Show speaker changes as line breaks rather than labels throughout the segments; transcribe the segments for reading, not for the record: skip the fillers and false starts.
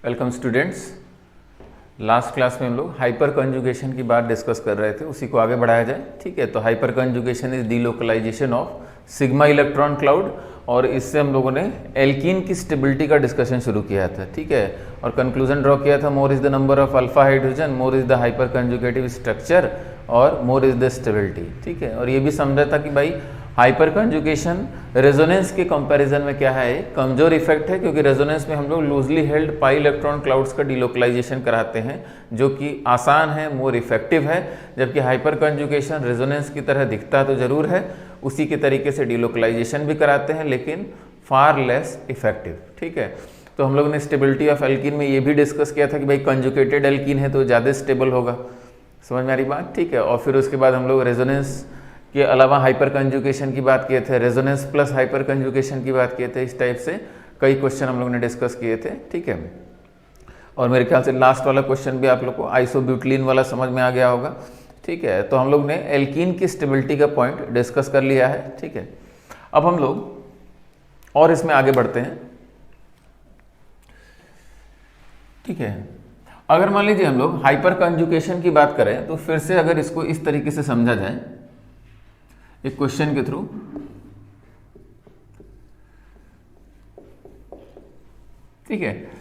Welcome students. Last class में हम लोग हाइपर कंजुगेशन की बात डिस्कस कर रहे थे, उसी को आगे बढ़ाया जाए। ठीक है, तो hyper conjugation is delocalisation of sigma electron cloud, और इससे हम लोगों ने एल्कीन की स्टेबिलिटी का डिस्कशन शुरू किया था। ठीक है, और कंक्लूजन ड्रॉ किया था, more is the number of alpha hydrogen, more is the hyper conjugative structure और मोर इज द स्टेबिलिटी। ठीक है, और ये भी समझा था कि भाई हाइपर कंजुगेशन रेजोनेंस के कंपैरिजन में क्या है, एक कमजोर इफेक्ट है, क्योंकि रेजोनेंस में हम लोग loosely held pi electron clouds का डिलोकलाइजेशन कराते हैं, जो कि आसान है, मोर इफेक्टिव है। जबकि हाइपर कंजुगेशन रेजोनेंस की तरह दिखता तो जरूर है, उसी के तरीके से डिलोकलाइजेशन भी कराते हैं, लेकिन फार लेस इफेक्टिव। ठीक है, तो हम लोग ने स्टेबिलिटी ऑफ एल्कीन में ये भी डिस्कस किया था कि भाई कंजुगेटेड एल्कीन है तो ज़्यादा स्टेबल होगा। समझ में आ रही बात? ठीक है, और फिर उसके बाद हम लोग रेजोनेंस के अलावा हाइपर कंजुगेशन की बात किए थे, रेजोनेंस प्लस हाइपर कंजुगेशन की बात किए थे। इस टाइप से कई क्वेश्चन हम लोग ने डिस्कस किए थे। ठीक है, और मेरे ख्याल से लास्ट वाला क्वेश्चन भी आप लोग को आइसोब्यूटिलीन वाला समझ में आ गया होगा। ठीक है, तो हम लोग ने एल्कीन की स्टेबिलिटी का पॉइंट डिस्कस कर लिया है। ठीक है, अब हम लोग और इसमें आगे बढ़ते हैं। ठीक है, अगर मान लीजिए हम लोग हाइपर कंजुगेशन की बात करें, तो फिर से अगर इसको इस तरीके से समझा जाए एक क्वेश्चन के थ्रू, ठीक है,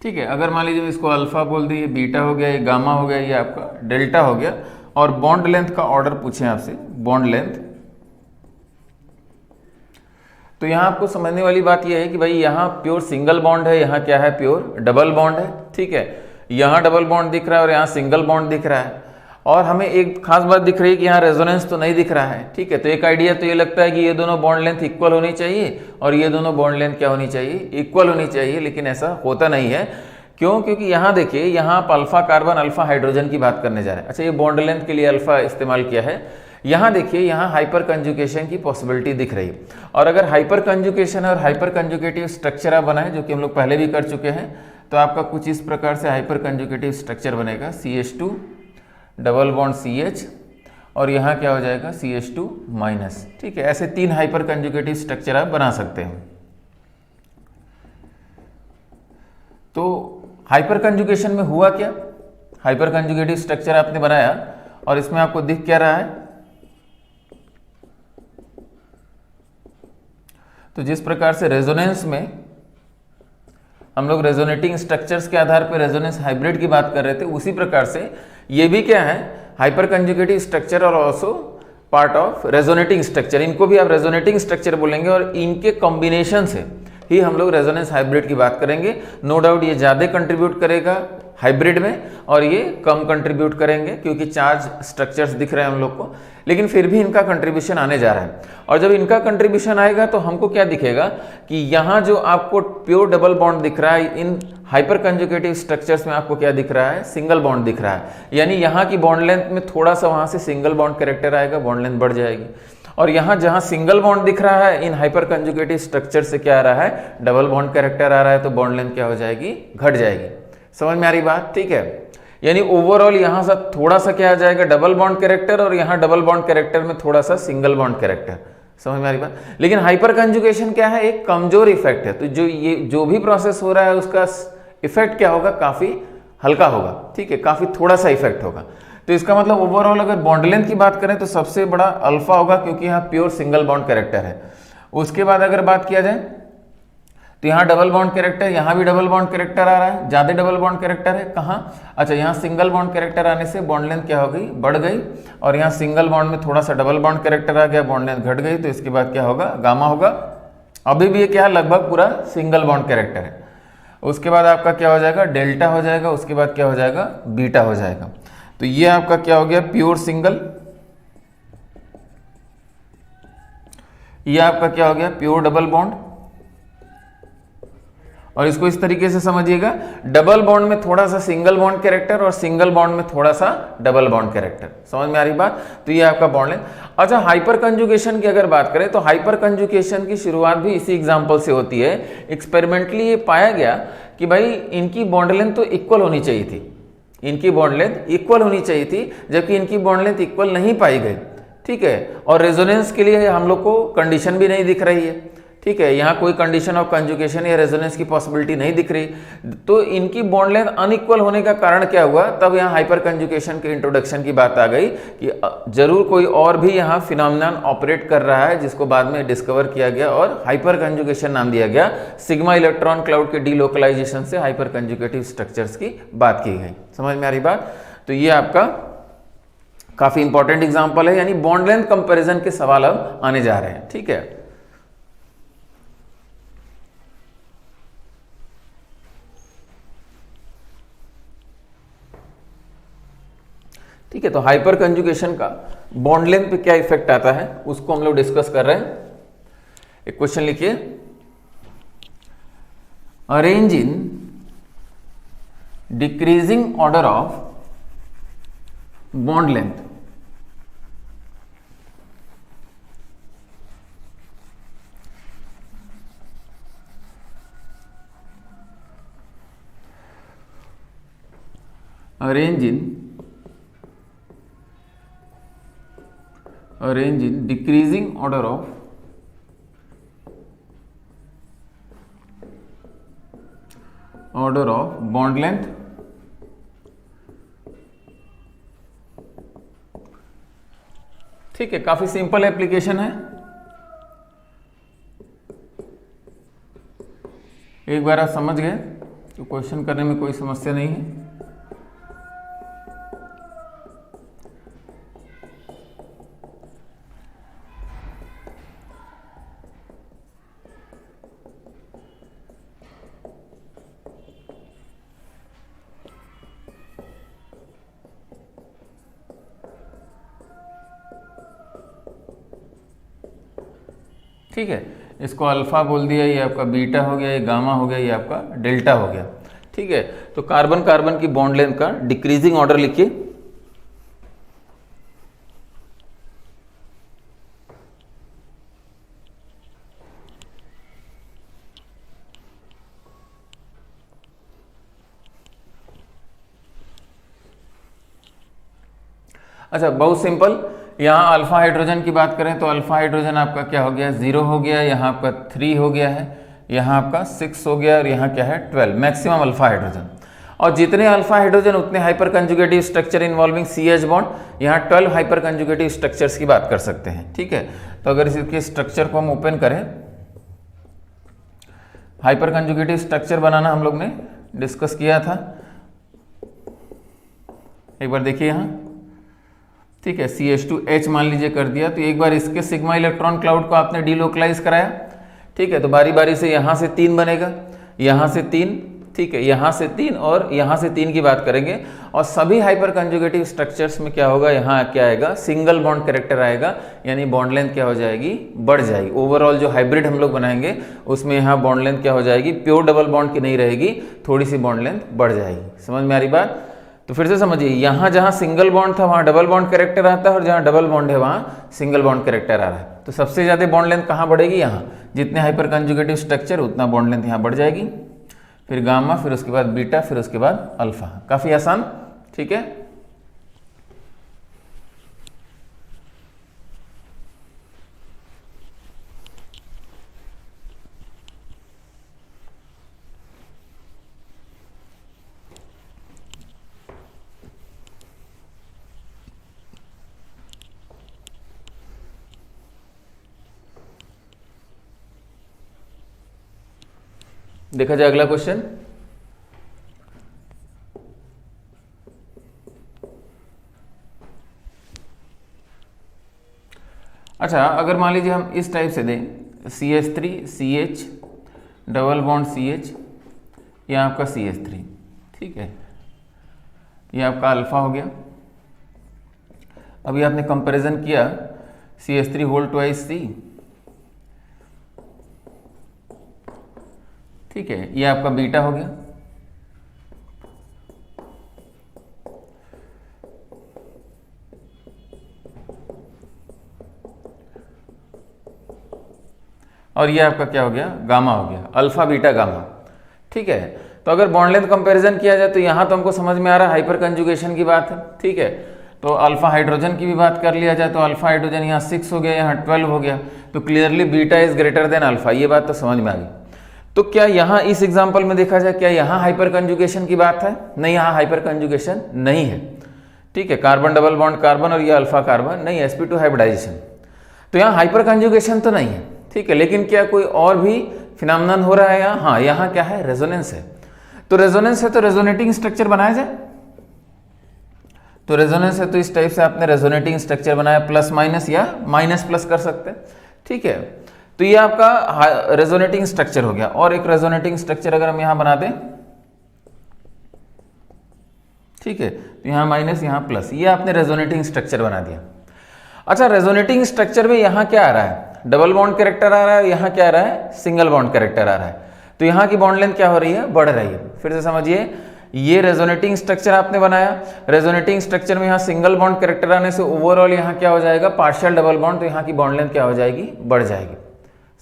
ठीक है, अगर मान लीजिए इसको अल्फा बोल दिए, बीटा हो गया, ये गामा हो गया, ये आपका डेल्टा हो गया, और बॉन्ड लेंथ का ऑर्डर पूछे आपसे, बॉन्ड लेंथ, तो यहाँ आपको समझने वाली बात यह है कि भाई यहाँ प्योर सिंगल बॉन्ड है, यहाँ क्या है, प्योर डबल बॉन्ड है। ठीक है, यहाँ डबल बॉन्ड दिख रहा है और यहाँ सिंगल बॉन्ड दिख रहा है, और हमें एक खास बात दिख रही है कि यहाँ रेजोनेंस तो नहीं दिख रहा है। ठीक है, तो एक आइडिया तो ये लगता है कि ये दोनों बॉन्ड लेंथ इक्वल होनी चाहिए और ये दोनों बॉन्ड लेंथ क्या होनी चाहिए, इक्वल होनी चाहिए, लेकिन ऐसा होता नहीं है। क्यों? क्योंकि यहाँ देखिए, यहाँ आप अल्फा कार्बन अल्फा हाइड्रोजन की बात करने जा रहे हैं। अच्छा, ये बॉन्ड लेंथ के लिए अल्फा इस्तेमाल किया है। यहाँ देखिए, यहाँ हाइपर कंजुगेशन की पॉसिबिलिटी दिख रही है, और अगर हाइपर कंजुगेशन और हाइपर कंजुगेटिव स्ट्रक्चर आप बनाए, जो कि हम लोग पहले भी कर चुके हैं, तो आपका कुछ इस प्रकार से हाइपर कंजुगेटिव स्ट्रक्चर बनेगा, CH2 डबल बॉन्ड CH, और यहाँ क्या हो जाएगा, CH2 माइनस। ठीक है, ऐसे तीन हाइपर कंजुगेटिव स्ट्रक्चर आप बना सकते हैं। तो हाइपर कंजुगेशन में हुआ क्या, हाइपर कंजुगेटिव स्ट्रक्चर आपने बनाया और इसमें आपको दिख क्या रहा है, तो जिस प्रकार से रेजोनेंस में हम लोग रेजोनेटिंग स्ट्रक्चर्स के आधार पर रेजोनेंस हाइब्रिड की बात कर रहे थे, उसी प्रकार से ये भी क्या है, हाइपर कंजुगेटिव स्ट्रक्चर और also part of resonating structure. इनको भी आप रेजोनेटिंग स्ट्रक्चर बोलेंगे, और इनके कॉम्बिनेशन से ही हम लोग रेजोनेंस हाइब्रिड की बात करेंगे। नो डाउट ये ज़्यादा कंट्रीब्यूट करेगा हाइब्रिड में, और ये कम कंट्रीब्यूट करेंगे, क्योंकि चार्ज स्ट्रक्चर्स दिख रहे हैं हम लोग को, लेकिन फिर भी इनका कंट्रीब्यूशन आने जा रहा है। और जब इनका कंट्रीब्यूशन आएगा तो हमको क्या दिखेगा कि यहाँ जो आपको प्योर डबल बॉन्ड दिख रहा है, इन हाइपर कंजुगेटिव स्ट्रक्चर्स में आपको क्या दिख रहा है, सिंगल बॉन्ड दिख रहा है। यानी यहाँ की बॉन्ड लेंथ में थोड़ा सा वहाँ से सिंगल बॉन्ड कैरेक्टर आएगा, बॉन्ड लेंथ बढ़ जाएगी। और यहाँ जहाँ सिंगल बॉन्ड दिख रहा है, इन हाइपर कंजुगेटिव स्ट्रक्चर से क्या आ रहा है, डबल बॉन्ड कैरेक्टर आ रहा है, तो बॉन्ड लेंथ क्या हो जाएगी, घट जाएगी। समझ में आ रही बात? ठीक है, यानी ओवरऑल यहाँ से थोड़ा सा क्या आ जाएगा, डबल बॉन्ड कैरेक्टर, और यहाँ डबल बॉन्ड कैरेक्टर में थोड़ा सा सिंगल बॉन्ड कैरेक्टर। समझ में आ रही बात? लेकिन हाइपर कंजुगेशन क्या है, एक कमजोर इफेक्ट है, तो जो भी प्रोसेस हो रहा है उसका इफेक्ट क्या होगा, काफी हल्का होगा। ठीक है, काफी थोड़ा सा इफेक्ट होगा। तो इसका मतलब ओवरऑल अगर बॉन्ड लेंथ की बात करें तो सबसे बड़ा अल्फा होगा, क्योंकि यहाँ प्योर सिंगल बॉन्ड कैरेक्टर है। उसके बाद अगर बात किया जाए तो यहाँ डबल बॉन्ड कैरेक्टर, यहाँ भी डबल बॉन्ड कैरेक्टर आ रहा है, ज्यादा डबल बॉन्ड कैरेक्टर है कहाँ, अच्छा यहाँ सिंगल बॉन्ड कैरेक्टर आने से बॉन्ड लेंथ क्या हो गई, बढ़ गई, और यहाँ सिंगल बॉन्ड में थोड़ा सा डबल बॉन्ड कैरेक्टर आ गया, बॉन्ड लेंथ घट गई, तो इसके बाद क्या होगा, गामा होगा। अभी भी ये क्या है, लगभग पूरा सिंगल बॉन्ड कैरेक्टर है। उसके बाद आपका क्या हो जाएगा, डेल्टा हो जाएगा, उसके बाद क्या हो जाएगा, बीटा हो जाएगा। तो ये आपका क्या हो गया, प्योर सिंगल ये आपका क्या हो गया, प्योर डबल बॉन्ड। और इसको इस तरीके से समझिएगा, डबल बॉन्ड में थोड़ा सा सिंगल बॉन्ड कैरेक्टर और सिंगल बॉन्ड में थोड़ा सा डबल बॉन्ड कैरेक्टर। समझ में आ रही बात? तो ये आपका बॉन्ड लेंथ। अच्छा, हाइपर कंजुगेशन की अगर बात करें तो हाइपर कंजुगेशन की शुरुआत भी इसी एग्जांपल से होती है। एक्सपेरिमेंटली ये पाया गया कि भाई इनकी बॉन्ड लेंथ तो इक्वल होनी चाहिए थी, इनकी बॉन्ड लेंथ इक्वल होनी चाहिए थी, जबकि इनकी बॉन्ड लेंथ इक्वल नहीं पाई गई। ठीक है, और रेजोनेंस के लिए हम लोग को कंडीशन भी नहीं दिख रही है। ठीक है, यहाँ कोई कंडीशन ऑफ कंजुगेशन या रेजोनेंस की पॉसिबिलिटी नहीं दिख रही, तो इनकी बॉन्ड लेंथ अनइक्वल होने का कारण क्या हुआ? तब यहाँ हाइपर कंजुगेशन के इंट्रोडक्शन की बात आ गई कि जरूर कोई और भी यहाँ फिनोमिनन ऑपरेट कर रहा है, जिसको बाद में डिस्कवर किया गया और हाइपर कंजुगेशन नाम दिया गया। सिग्मा इलेक्ट्रॉन क्लाउड के डीलोकलाइजेशन से हाइपर कंजुगेटिव स्ट्रक्चर्स की बात की गई। समझ में आ रही बात? तो ये आपका काफी इंपॉर्टेंट एग्जाम्पल है, यानी बॉन्ड लेंथ कंपेरिजन के सवाल अब आने जा रहे हैं। ठीक है, ठीक है। तो हाइपर कंजुगेशन का बॉन्ड लेंथ पे क्या इफेक्ट आता है उसको हम लोग डिस्कस कर रहे हैं। एक क्वेश्चन लिखिए, arrange in decreasing order of bond length arrange in decreasing order of bond length ठीक है, काफी सिंपल एप्लीकेशन है। एक बार आप समझ गए तो क्वेश्चन करने में कोई समस्या नहीं है। ठीक है, इसको अल्फा बोल दिया, ये आपका बीटा हो गया, ये गामा हो गया, ये आपका डेल्टा हो गया। ठीक है, तो कार्बन कार्बन की बॉन्ड लेंथ का डिक्रीजिंग ऑर्डर लिखिए। अच्छा, बहुत सिंपल। यहाँ अल्फा हाइड्रोजन की बात करें तो अल्फा हाइड्रोजन आपका क्या हो गया, 0 हो गया, यहाँ आपका 3 हो गया है, यहाँ आपका 6 हो गया और यहाँ क्या है 12, मैक्सिमम अल्फा हाइड्रोजन। और जितने अल्फा हाइड्रोजन उतने hyper conjugative structure involving CH bond. यहाँ 12 हाइपर कंजुगेटिव स्ट्रक्चर्स की बात कर सकते हैं। ठीक है, तो अगर इसके स्ट्रक्चर को हम ओपन करें, हाइपर कंजुगेटिव स्ट्रक्चर बनाना हम लोग ने डिस्कस किया था, एक बार देखिए यहाँ। ठीक है, CH2H मान लीजिए कर दिया, तो एक बार इसके सिग्मा इलेक्ट्रॉन क्लाउड को आपने डीलोकलाइज कराया। ठीक है, तो बारी बारी से यहाँ से 3 बनेगा, यहाँ से 3, ठीक है, यहाँ से 3 और यहाँ से 3 की बात करेंगे। और सभी हाइपर कंजुगेटिव स्ट्रक्चर्स में क्या होगा, यहाँ क्या आएगा, सिंगल बॉन्ड कैरेक्टर आएगा, यानी बॉन्ड लेंथ क्या हो जाएगी, बढ़ जाएगी। ओवरऑल जो हाइब्रिड हम लोग बनाएंगे उसमें यहाँ बॉन्ड लेंथ क्या हो जाएगी, प्योर डबल बॉन्ड की नहीं रहेगी, थोड़ी सी बॉन्ड लेंथ बढ़ जाएगी। समझ में आ रही बात? तो फिर से समझिए, यहाँ जहाँ सिंगल बॉन्ड था वहाँ डबल बॉन्ड कैरेक्टर आता है और जहाँ डबल बॉन्ड है वहाँ सिंगल बॉन्ड कैरेक्टर आ रहा है। तो सबसे ज़्यादा बॉन्ड लेंथ कहाँ बढ़ेगी, यहाँ। जितने हाइपर कंजुगेटिव स्ट्रक्चर उतना बॉन्ड लेंथ यहाँ बढ़ जाएगी, फिर गामा, फिर उसके बाद बीटा, फिर उसके बाद अल्फा। काफ़ी आसान। ठीक है, देखा जाए अगला क्वेश्चन। अच्छा, अगर मान लीजिए हम इस टाइप से दें, CH3 CH double bond CH, ये आपका CH3, ठीक है, ये आपका अल्फा हो गया। अभी आपने कंपैरिजन किया CH3 होल ट्वाइस C ठीक है, ये आपका बीटा हो गया। और ये आपका क्या हो गया, गामा हो गया, अल्फा बीटा गामा। ठीक है, तो अगर बॉन्ड लेंथ कंपैरिजन किया जाए तो यहाँ तो हमको समझ में आ रहा है हाइपर कंजुगेशन की बात है। ठीक है, तो अल्फा हाइड्रोजन की भी बात कर लिया जाए तो अल्फा हाइड्रोजन यहाँ 6 हो गया, यहाँ 12 हो गया, तो clearly beta is greater than alpha, ये बात तो समझ में आ गई। तो क्या यहाँ इस एग्जाम्पल में देखा जाए, क्या यहाँ हाइपर कंजुगेशन की बात है? नहीं, यहाँ हाइपर कंजुगेशन नहीं है। ठीक है, कार्बन डबल बॉन्ड कार्बन और ये अल्फा कार्बन नहीं, sp2 हाइब्रिडाइजेशन, तो यहाँ हाइपर कंजुगेशन तो नहीं है। ठीक है, लेकिन क्या कोई और भी फिनोमेनन हो रहा है यहाँ? हाँ, यहाँ क्या है, रेजोनेंस है। तो रेजोनेंस है तो रेजोनेटिंग स्ट्रक्चर बनाया जाए। तो रेजोनेंस है तो इस टाइप से आपने रेजोनेटिंग स्ट्रक्चर बनाया, प्लस माइनस या माइनस प्लस कर सकते हैं। ठीक है, तो ये आपका रेजोनेटिंग स्ट्रक्चर हो गया। और एक रेजोनेटिंग स्ट्रक्चर अगर हम यहाँ बना दें, ठीक है, तो यहाँ माइनस यहाँ प्लस, ये आपने रेजोनेटिंग स्ट्रक्चर बना दिया। अच्छा, रेजोनेटिंग स्ट्रक्चर में यहाँ क्या आ रहा है, डबल बॉन्ड कैरेक्टर आ रहा है, यहाँ क्या आ रहा है, सिंगल बॉन्ड कैरेक्टर आ रहा है। तो यहाँ की बॉन्ड लेंथ क्या हो रही है, बढ़ रही है। फिर से समझिए, ये रेजोनेटिंग स्ट्रक्चर आपने बनाया, रेजोनेटिंग स्ट्रक्चर में यहाँ सिंगल बॉन्ड कैरेक्टर आने से ओवरऑल यहाँ क्या हो जाएगा, पार्शियल डबल बॉन्ड, तो यहाँ की बॉन्ड लेंथ क्या हो जाएगी, बढ़ जाएगी।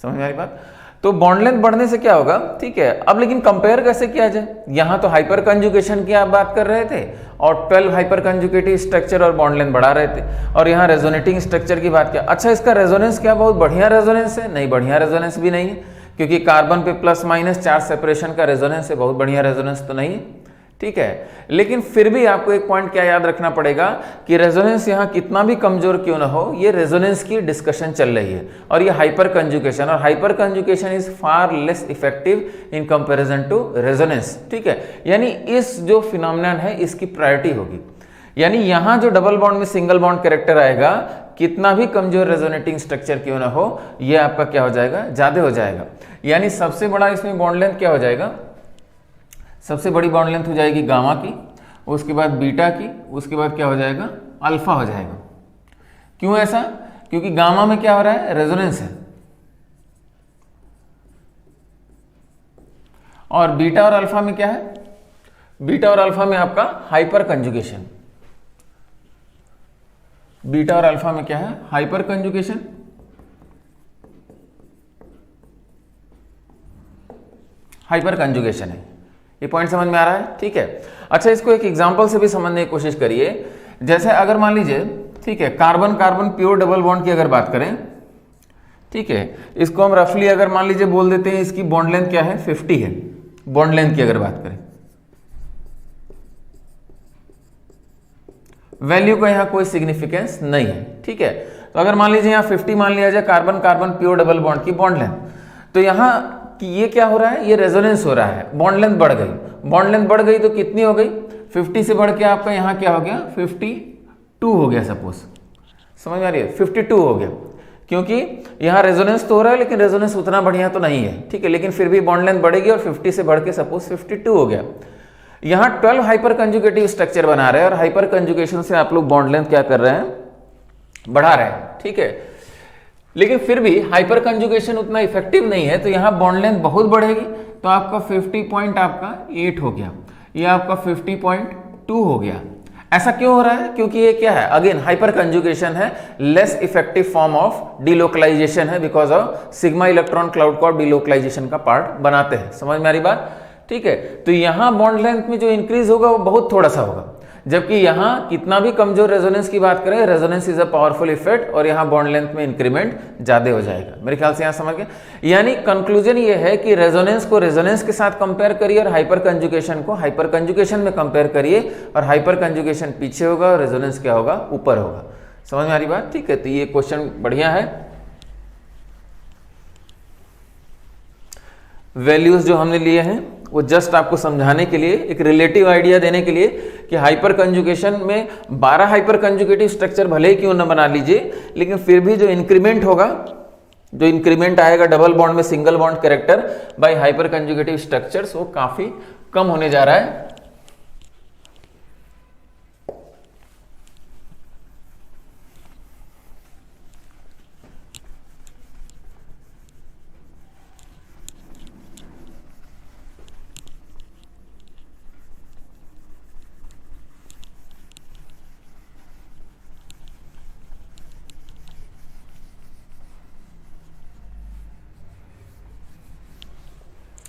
समझ में आ रही बात? तो बॉन्ड लेंथ बढ़ने से क्या होगा, ठीक है। अब लेकिन कंपेयर कैसे किया जाए, यहाँ तो हाइपर कंजुगेशन की आप बात कर रहे थे और 12 हाइपर कंजुगेटिव स्ट्रक्चर और बॉन्ड लेंथ बढ़ा रहे थे, और यहाँ रेजोनेटिंग स्ट्रक्चर की बात किया। अच्छा, इसका रेजोनेंस क्या बहुत बढ़िया रेजोनेंस है? नहीं, बढ़िया रेजोनेंस भी नहीं है, क्योंकि कार्बन पे प्लस माइनस चार्ज सेपरेशन का रेजोनेंस है, बहुत बढ़िया रेजोनेंस तो नहीं है। ठीक है, लेकिन फिर भी आपको एक पॉइंट क्या याद रखना पड़ेगा कि रेजोनेंस यहाँ कितना भी कमजोर क्यों ना हो, ये रेजोनेंस की डिस्कशन चल रही है, और ये हाइपर कंजुगेशन, और hyper conjugation is far less effective in comparison to resonance. ठीक है, यानी इस जो फिनोमेनन है इसकी प्रायोरिटी होगी, यानी यहाँ जो डबल बॉन्ड में सिंगल बॉन्ड कैरेक्टर आएगा, कितना भी कमजोर रेजोनेटिंग स्ट्रक्चर क्यों ना हो, ये आपका क्या हो जाएगा, ज्यादा हो जाएगा। यानी सबसे बड़ा इसमें बॉन्ड लेंथ क्या हो जाएगा, सबसे बड़ी बॉन्ड लेंथ हो जाएगी गामा की, उसके बाद बीटा की, उसके बाद क्या हो जाएगा, अल्फा हो जाएगा। क्यों ऐसा? क्योंकि गामा में क्या हो रहा है, रेजोनेंस है, और बीटा और अल्फा में क्या है, बीटा और अल्फा में आपका हाइपर कंजुगेशन। बीटा और अल्फा में क्या है, हाइपर कंजुगेशन। हाइपर कंजुगेशन है, ये पॉइंट समझ में आ रहा है? ठीक है। अच्छा, इसको एक एग्जांपल से भी समझने की कोशिश करिए। जैसे अगर मान लीजिए, ठीक है, carbon carbon pure double bond की अगर बात करें, ठीक है, इसको हम रफली अगर मान लीजिए बोल देते हैं, इसकी बॉन्ड लेंथ क्या है, 50 है। बॉन्ड लेंथ की अगर बात करें, वैल्यू का यहाँ कोई सिग्निफिकेंस नहीं है। ठीक है, तो अगर मान लीजिए यहाँ 50 मान लिया जाए carbon carbon pure double bond की बॉन्ड लेंथ, तो यहाँ कि ये क्या हो रहा है, ये रेजोनेंस हो रहा है, बॉन्ड लेंथ बढ़ गई। बॉन्ड लेंथ बढ़ गई तो कितनी हो गई, 50 से बढ़ के आपका यहाँ क्या हो गया, 52 हो गया। सपोज, समझ में आ रही है, 52 हो गया, क्योंकि यहाँ रेजोनेंस तो हो रहा है लेकिन रेजोनेंस उतना बढ़िया तो नहीं है। ठीक है, लेकिन फिर भी बॉन्ड लेंथ बढ़ेगी और 50 से बढ़ के सपोज 52 हो गया। यहाँ 12 हाइपर कंजुगेटिव स्ट्रक्चर बना रहे हैं, और हाइपर कंजुगेशन से आप लोग बॉन्ड लेंथ क्या कर रहे हैं, बढ़ा रहे हैं। ठीक है, लेकिन फिर भी हाइपर कंजुगेशन उतना इफेक्टिव नहीं है, तो यहाँ बॉन्ड लेंथ बहुत बढ़ेगी, तो आपका 50.8 हो गया, ये आपका 50.2 हो गया। ऐसा क्यों हो रहा है, क्योंकि ये क्या है, अगेन हाइपर कंजुगेशन है, less effective form of delocalisation है, because of sigma electron cloud को डिलोकलाइजेशन का पार्ट बनाते हैं। समझ में आ रही बात? ठीक है, तो यहाँ बॉन्ड लेंथ में जो इंक्रीज होगा वो बहुत थोड़ा सा होगा, जबकि यहाँ कितना भी कमजोर रेजोनेंस की बात करें, resonance is a powerful effect, और यहाँ बॉन्ड लेंथ में इंक्रीमेंट ज्यादा हो जाएगा। मेरे ख्याल से यहाँ समझ गए। यानी कंक्लूजन ये है कि रेजोनेंस को रेजोनेंस के साथ कंपेयर करिए, और हाइपर कंजुगेशन को हाइपर कंजुगेशन में कंपेयर करिए, और हाइपर कंजुगेशन पीछे होगा और रेजोनेंस क्या होगा, ऊपर होगा। समझ में आ रही बात? ठीक है, तो ये क्वेश्चन बढ़िया है। वैल्यूज जो हमने लिए हैं वो जस्ट आपको समझाने के लिए, एक रिलेटिव आइडिया देने के लिए कि हाइपर कंजुगेशन में 12 हाइपर कंजुगेटिव स्ट्रक्चर भले ही क्यों ना बना लीजिए, लेकिन फिर भी जो इंक्रीमेंट होगा, जो इंक्रीमेंट आएगा डबल बॉन्ड में single bond character bye hyper conjugative structures, वो काफी कम होने जा रहा है।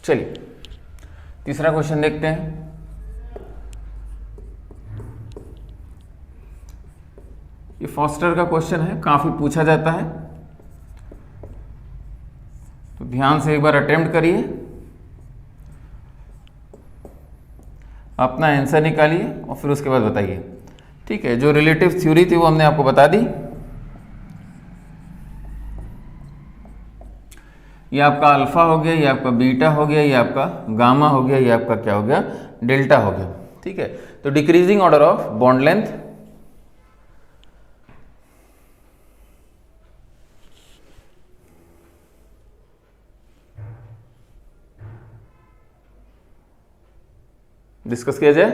चलिए तीसरा क्वेश्चन देखते हैं। ये फॉस्टर का क्वेश्चन है, काफी पूछा जाता है, तो ध्यान से एक बार अटेम्प्ट करिए, अपना आंसर निकालिए और फिर उसके बाद बताइए। ठीक है, जो रिलेटिव थ्योरी थी वो हमने आपको बता दी। ये आपका अल्फा हो गया, ये आपका बीटा हो गया, ये आपका गामा हो गया, ये आपका क्या हो गया, डेल्टा हो गया। ठीक है, तो decreasing order of bond length, discuss किया जाए।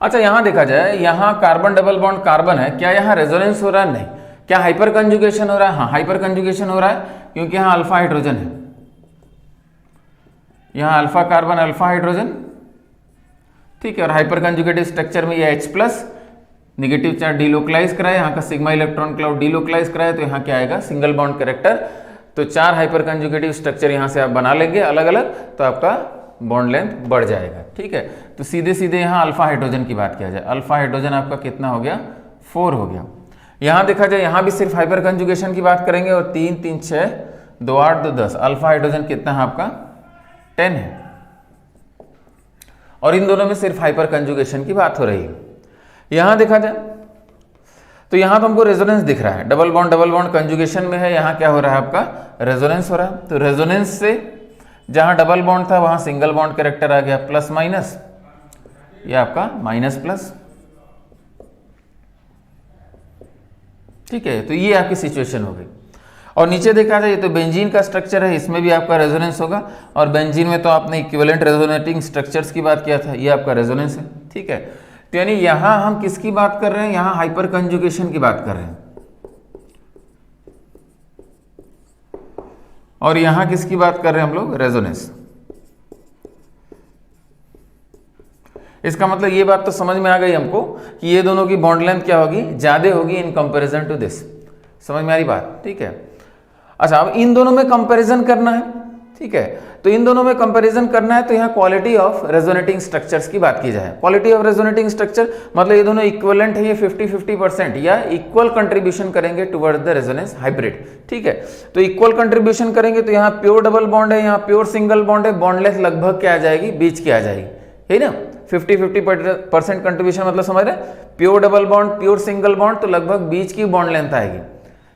अच्छा, यहां देखा जाए, यहां कार्बन डबल बॉन्ड कार्बन है, क्या यहां रेजोनेंस हो रहा है? नहीं। क्या हाइपर कंजुगेशन हो रहा है? हाँ, हाइपर कंजुगेशन हो रहा है, क्योंकि यहां अल्फा हाइड्रोजन है, यहां अल्फा कार्बन अल्फा हाइड्रोजन। ठीक है, और हाइपर कंजुगेटिव स्ट्रक्चर में ये H plus negative charge delocalise कराए, यहाँ का सिग्मा इलेक्ट्रॉन क्लाउड डिलोकलाइज कराए, तो यहाँ क्या आएगा, सिंगल बॉन्ड कैरेक्टर। तो 4 हाइपर कंजुगेटिव स्ट्रक्चर यहाँ से आप बना लेंगे अलग अलग, तो आपका बॉन्ड लेंथ बढ़ जाएगा। ठीक है, तो सीधे सीधे यहाँ अल्फा हाइड्रोजन की बात किया जाए, अल्फा हाइड्रोजन आपका कितना हो गया, 4 हो गया। यहाँ देखा जाए, यहाँ भी सिर्फ हाइपर कंजुगेशन की बात करेंगे, और 3 3 6 2 8 2 10, अल्फा हाइड्रोजन कितना है आपका, 10 है। और इन दोनों में सिर्फ हाइपर कंजुगेशन की बात हो रही है। यहां देखा जाए तो यहां तो हमको रेजोनेंस दिख रहा है, डबल बॉन्ड कंजुगेशन में है, यहां क्या हो रहा है आपका, रेजोनेंस हो रहा है। तो रेजोनेंस से जहां डबल बॉन्ड था वहां सिंगल बॉन्ड कैरेक्टर आ गया, प्लस माइनस, ये आपका माइनस प्लस। ठीक है, तो ये आपकी सिचुएशन हो गई। और नीचे देखा जाए तो बेंजीन का स्ट्रक्चर है, इसमें भी आपका रेजोनेंस होगा, और बेंजीन में तो आपने इक्विवेलेंट रेजोनेटिंग स्ट्रक्चर्स की बात किया था, ये आपका रेजोनेंस है। ठीक है, तो यानी यहां हम किसकी बात कर रहे हैं, यहां हाइपर कंजुगेशन की बात कर रहे हैं, और यहां किसकी बात कर रहे हैं हम लोग, रेजोनेंस। इसका मतलब ये बात तो समझ में आ गई हमको कि ये दोनों की बॉन्ड लेंथ क्या होगी, ज्यादा होगी इन कंपैरिजन टू दिस। समझ में आ रही बात? ठीक है। अच्छा, अब इन दोनों में कंपैरिजन करना है। ठीक है, तो इन दोनों में कंपैरिजन करना है, तो यहाँ क्वालिटी ऑफ रेजोनेटिंग स्ट्रक्चर्स की बात की जाए। क्वालिटी ऑफ रेजोनेटिंग स्ट्रक्चर मतलब ये दोनों इक्विवेलेंट है, ये 50-50% या इक्वल कंट्रीब्यूशन करेंगे टुवर्ड्स द रेजोनेंस हाइब्रिड। ठीक है, तो इक्वल कंट्रीब्यूशन करेंगे, तो यहाँ प्योर डबल बॉन्ड है, यहाँ प्योर सिंगल बॉन्ड है, बॉन्ड लेंथ लगभग क्या आ जाएगी, बीच की आ जाएगी, है ना। 50-50% कंट्रीब्यूशन मतलब समझ रहे, pure double bond pure single bond, तो लगभग बीच की बॉन्ड लेंथ आएगी।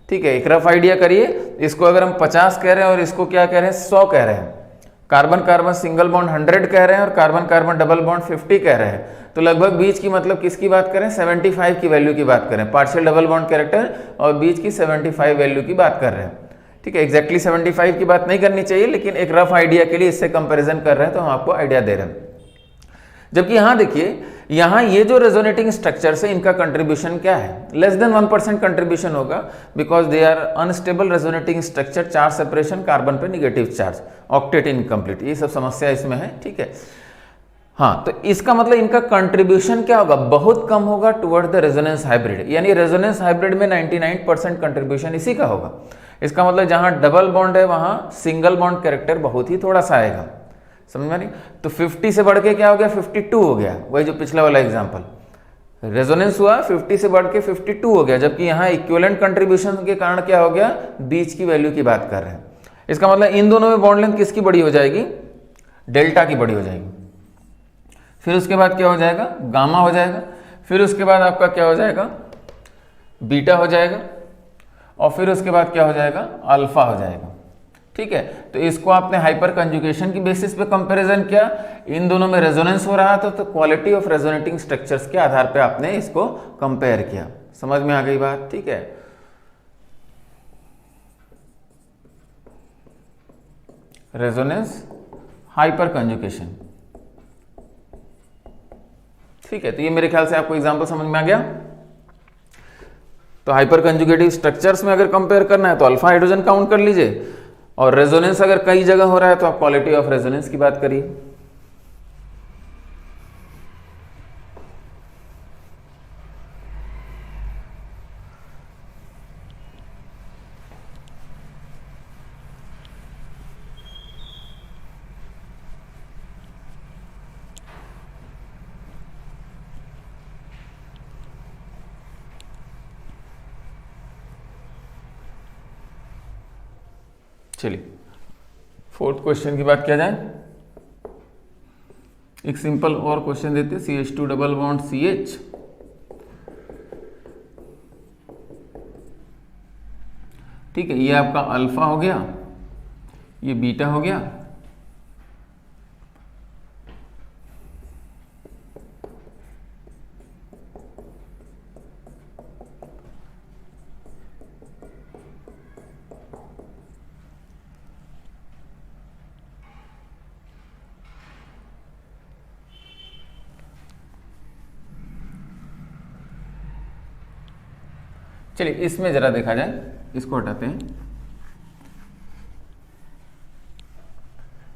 ठीक है, एक रफ आइडिया करिए, इसको अगर हम 50 कह रहे हैं और इसको क्या कह रहे हैं, 100 कह रहे हैं, कार्बन कार्बन सिंगल बॉन्ड 100 कह रहे हैं और कार्बन कार्बन डबल बॉन्ड 50 कह रहे हैं, तो लगभग बीच की मतलब किसकी बात करें, 75 की वैल्यू की बात करें, पार्शियल डबल बॉन्ड कैरेक्टर और बीच की 75 वैल्यू की बात कर रहे हैं। ठीक है, एग्जैक्टली 75 की बात नहीं करनी चाहिए, लेकिन एक रफ आइडिया के लिए इससे कंपेरिजन कर रहे हैं, तो हम आपको आइडिया दे रहे हैं। जबकि यहां देखिए, यहां ये जो रेजोनेटिंग स्ट्रक्चर्स है, इनका कंट्रीब्यूशन क्या है, लेस देन 1% कंट्रीब्यूशन होगा, because they are unstable resonating structure, charge separation, carbon पे निगेटिव चार्ज, ऑक्टेट इनकम्प्लीट, ये सब समस्या इसमें है। ठीक है, हाँ, तो इसका मतलब इनका कंट्रीब्यूशन क्या होगा, बहुत कम होगा टुवर्ड द रेजोनेंस हाइब्रिड, यानी रेजोनेंस हाइब्रिड में 99% कंट्रीब्यूशन इसी का होगा। इसका मतलब जहां डबल बॉन्ड है वहां सिंगल बॉन्ड कैरेक्टर बहुत ही थोड़ा सा आएगा। समझ में नहीं? तो 50 से बढ़ के क्या हो गया, 52 हो गया, वही जो पिछला वाला एग्जांपल, रेजोनेंस हुआ 50 से बढ़ के 52 हो गया, जबकि यहाँ इक्विवेलेंट कंट्रीब्यूशन के कारण क्या हो गया, बीच की वैल्यू की बात कर रहे हैं। इसका मतलब इन दोनों में बॉन्ड लेंथ किसकी बड़ी हो जाएगी, डेल्टा की बड़ी हो जाएगी। फिर उसके बाद क्या हो जाएगा, गामा हो जाएगा, फिर उसके बाद आपका क्या हो जाएगा, बीटा हो जाएगा, और फिर उसके बाद क्या हो जाएगा, अल्फा हो जाएगा। ठीक है, तो इसको आपने हाइपर कंजुगेशन की बेसिस पे कंपैरिजन किया, इन दोनों में रेजोनेंस हो रहा था, तो क्वालिटी ऑफ रेजोनेटिंग स्ट्रक्चर्स के आधार पे आपने इसको कंपेयर किया। समझ में आ गई बात? ठीक है, रेजोनेंस हाइपर कंजुगेशन। ठीक है, तो ये मेरे ख्याल से आपको एग्जांपल समझ में आ गया। तो हाइपर कंजुगेटिव स्ट्रक्चर्स में अगर कंपेयर करना है तो अल्फा हाइड्रोजन काउंट कर लीजिए, और रेजोनेंस अगर कई जगह हो रहा है तो आप क्वालिटी ऑफ रेजोनेंस की बात करिए। चलिए फोर्थ क्वेश्चन की बात किया जाए। एक सिंपल और क्वेश्चन देते, CH2 डबल बॉन्ड CH, ठीक है, ये आपका अल्फा हो गया, ये बीटा हो गया, चलिए इसमें जरा देखा जाए, इसको हटाते हैं।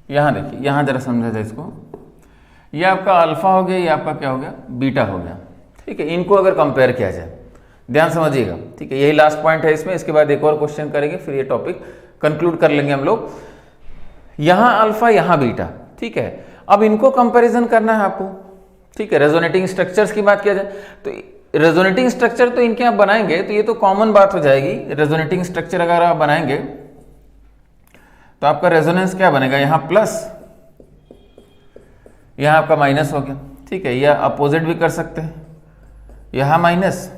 यहां देखिए, यहां जरा समझा जाए इसको। ये आपका अल्फा हो गया, ये आपका क्या हो गया, बीटा हो गया, ठीक है। इनको अगर कंपेयर किया जाए, ध्यान समझिएगा, ठीक है, यही लास्ट पॉइंट है इसमें। इसके बाद एक और क्वेश्चन करेंगे, फिर ये टॉपिक कंक्लूड कर लेंगे हम लोग। यहां अल्फा, यहां बीटा, ठीक है। अब इनको कंपैरिजन करना है आपको, ठीक है। रेजोनेटिंग स्ट्रक्चर्स की बात किया जाए तो रेजोनेटिंग स्ट्रक्चर तो इनके आप बनाएंगे तो ये तो कॉमन बात हो जाएगी। रेजोनेटिंग स्ट्रक्चर अगर आप बनाएंगे तो आपका रेजोनेंस क्या बनेगा, यहां प्लस, यहां आपका माइनस हो गया, ठीक है। या अपोजिट भी कर सकते हैं, यहां माइनस,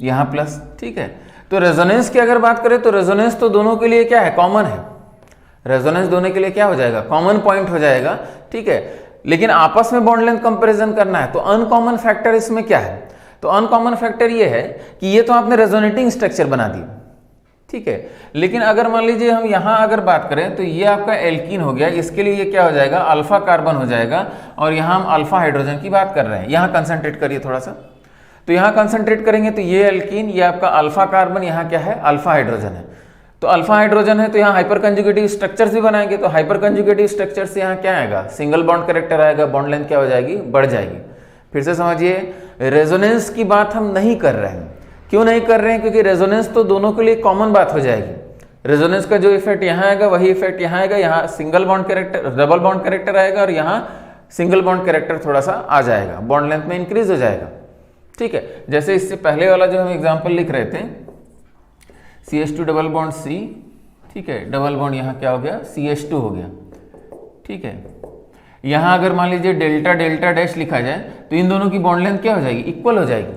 यहां प्लस, ठीक है। तो रेजोनेंस की अगर बात करें तो रेजोनेंस तो दोनों के लिए क्या है, कॉमन है। रेजोनेंस दोनों के लिए क्या हो जाएगा, कॉमन पॉइंट हो जाएगा, ठीक है। लेकिन आपस में बॉन्ड लेंथ कंपैरिजन करना है तो अनकॉमन फैक्टर इसमें क्या है, तो अनकॉमन फैक्टर ये है कि ये तो आपने रेजोनेटिंग स्ट्रक्चर बना दी, ठीक है। लेकिन अगर मान लीजिए हम यहां अगर बात करें तो ये आपका एल्कीन हो गया, इसके लिए ये क्या हो जाएगा, अल्फा कार्बन हो जाएगा। और यहां हम अल्फा हाइड्रोजन की बात कर रहे हैं, यहां कंसंट्रेट करिए थोड़ा सा, तो यहां कंसंट्रेट करेंगे तो ये एल्कीन, ये आपका अल्फा कार्बन, यहां क्या है, अल्फा हाइड्रोजन है। तो अल्फा हाइड्रोजन है तो यहाँ हाइपर कंजुगेटिव स्ट्रक्चर्स भी बनाएंगे, तो हाइपर कंजुगेटिव स्ट्रक्चर से यहाँ क्या आएगा, सिंगल बॉन्ड कैरेक्टर आएगा, बॉन्ड लेंथ क्या हो जाएगी, बढ़ जाएगी। फिर से समझिए, रेजोनेंस की बात हम नहीं कर रहे हैं। क्यों नहीं कर रहे हैं, क्योंकि रेजोनेंस तो दोनों के लिए कॉमन बात हो जाएगी। रेजोनेंस का जो इफेक्ट यहाँ आएगा वही इफेक्ट यहाँ आएगा, यहाँ single bond character, double bond character आएगा और यहाँ सिंगल बॉन्ड कैरेक्टर थोड़ा सा आ जाएगा, बॉन्ड लेंथ में इंक्रीज हो जाएगा, ठीक है। जैसे इससे पहले वाला जो हम एग्जाम्पल लिख रहे थे, CH2 डबल बॉन्ड C, ठीक है, डबल बॉन्ड यहाँ क्या हो गया, CH2 हो गया, ठीक है। यहाँ अगर मान लीजिए डेल्टा डेल्टा डैश लिखा जाए तो इन दोनों की बॉन्ड लेंथ क्या हो जाएगी, इक्वल हो जाएगी।